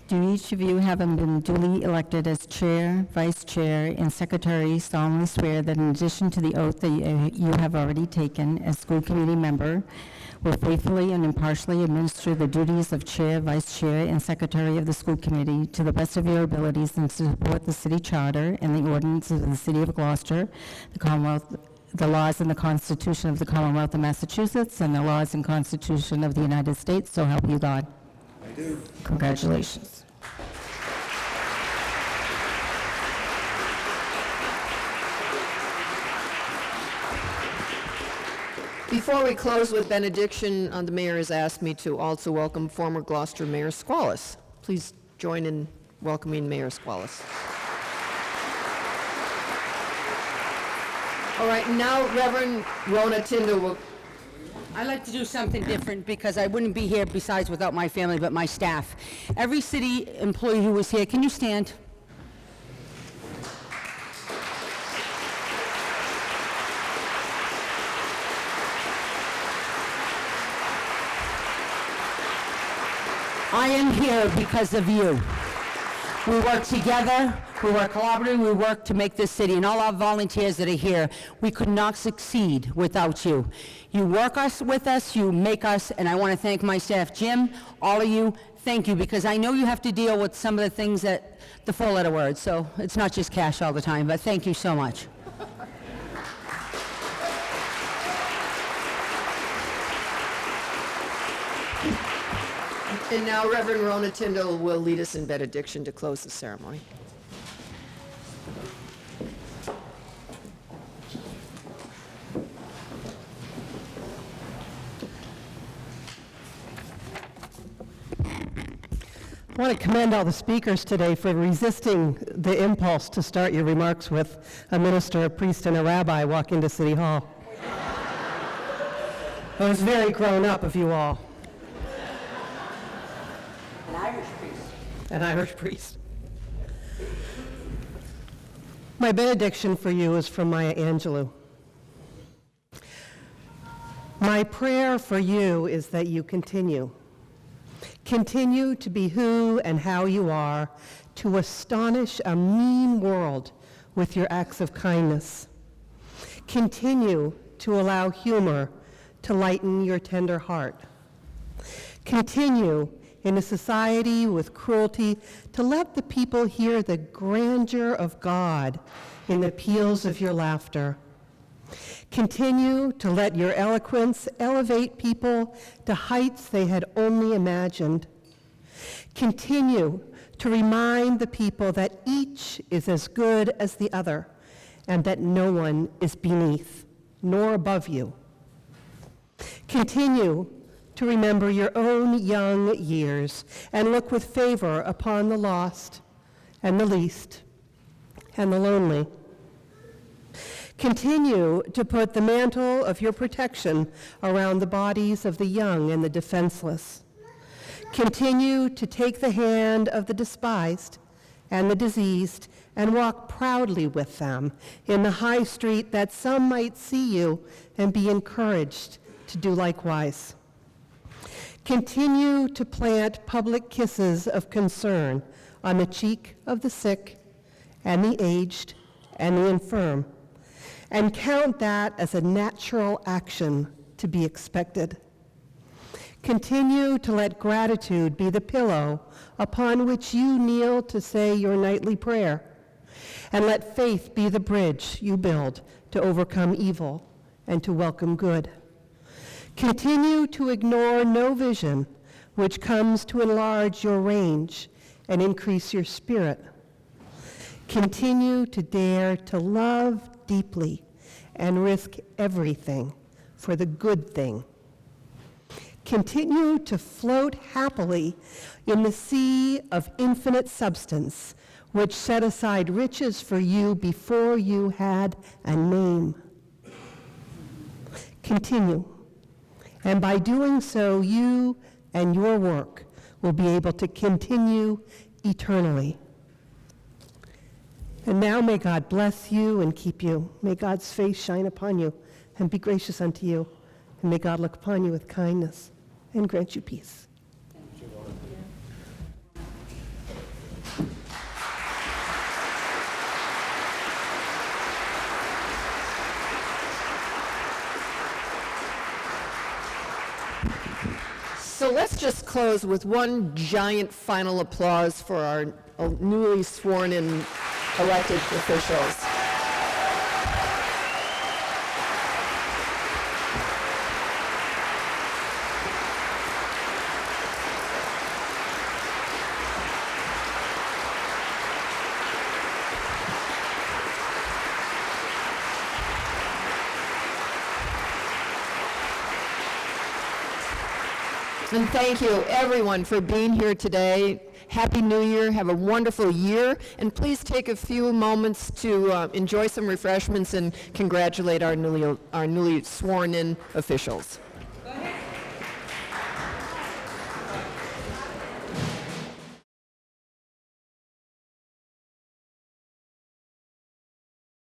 Speaker 12: Do each of you, having been duly elected as chair, vice chair, and secretary, solemnly swear that in addition to the oath that you have already taken as school committee member, will faithfully and impartially administer the duties of chair, vice chair, and secretary of the school committee to the best of your abilities and to support the city charter and the ordinances of the city of Gloucester, the Commonwealth, the laws and the Constitution of the Commonwealth of Massachusetts, and the laws and Constitution of the United States, so help you God.
Speaker 22: I do.
Speaker 12: Congratulations.
Speaker 1: Before we close with benediction, the mayor has asked me to also welcome former Gloucester Mayor Squallis. Please join in welcoming Mayor Squallis. All right, now Reverend Rona Tyndall will...
Speaker 13: I'd like to do something different because I wouldn't be here besides without my family, but my staff. Every city employee who was here, can you stand? I am here because of you. We work together, we work collaboratively, we work to make this city, and all our volunteers that are here, we could not succeed without you. You work with us, you make us, and I want to thank my staff. Jim, all of you, thank you, because I know you have to deal with some of the things that, the four-letter words, so it's not just cash all the time, but thank you so much.
Speaker 1: And now Reverend Rona Tyndall will lead us in benediction to close the ceremony.
Speaker 2: I want to commend all the speakers today for resisting the impulse to start your remarks with a minister, a priest, and a rabbi walk into City Hall. It was very grown up of you all.
Speaker 13: An Irish priest.
Speaker 2: An Irish priest. My benediction for you is from Maya Angelou. My prayer for you is that you continue. Continue to be who and how you are, to astonish a mean world with your acts of kindness. Continue to allow humor to lighten your tender heart. Continue in a society with cruelty to let the people hear the grandeur of God in the peals of your laughter. Continue to let your eloquence elevate people to heights they had only imagined. Continue to remind the people that each is as good as the other and that no one is beneath nor above you. Continue to remember your own young years and look with favor upon the lost and the least and the lonely. Continue to put the mantle of your protection around the bodies of the young and the defenseless. Continue to take the hand of the despised and the diseased and walk proudly with them in the high street that some might see you and be encouraged to do likewise. Continue to plant public kisses of concern on the cheek of the sick and the aged and the infirm, and count that as a natural action to be expected. Continue to let gratitude be the pillow upon which you kneel to say your nightly prayer, and let faith be the bridge you build to overcome evil and to welcome good. Continue to ignore no vision which comes to enlarge your range and increase your spirit. Continue to dare to love deeply and risk everything for the good thing. Continue to float happily in the sea of infinite substance, which set aside riches for you before you had a name. Continue, and by doing so, you and your work will be able to continue eternally. And now may God bless you and keep you. May God's face shine upon you and be gracious unto you. And may God look upon you with kindness and grant you peace.
Speaker 1: So let's just close with one giant final applause for our newly sworn-in elected officials. And thank you, everyone, for being here today. Happy New Year. Have a wonderful year. And please take a few moments to enjoy some refreshments and congratulate our newly sworn-in officials.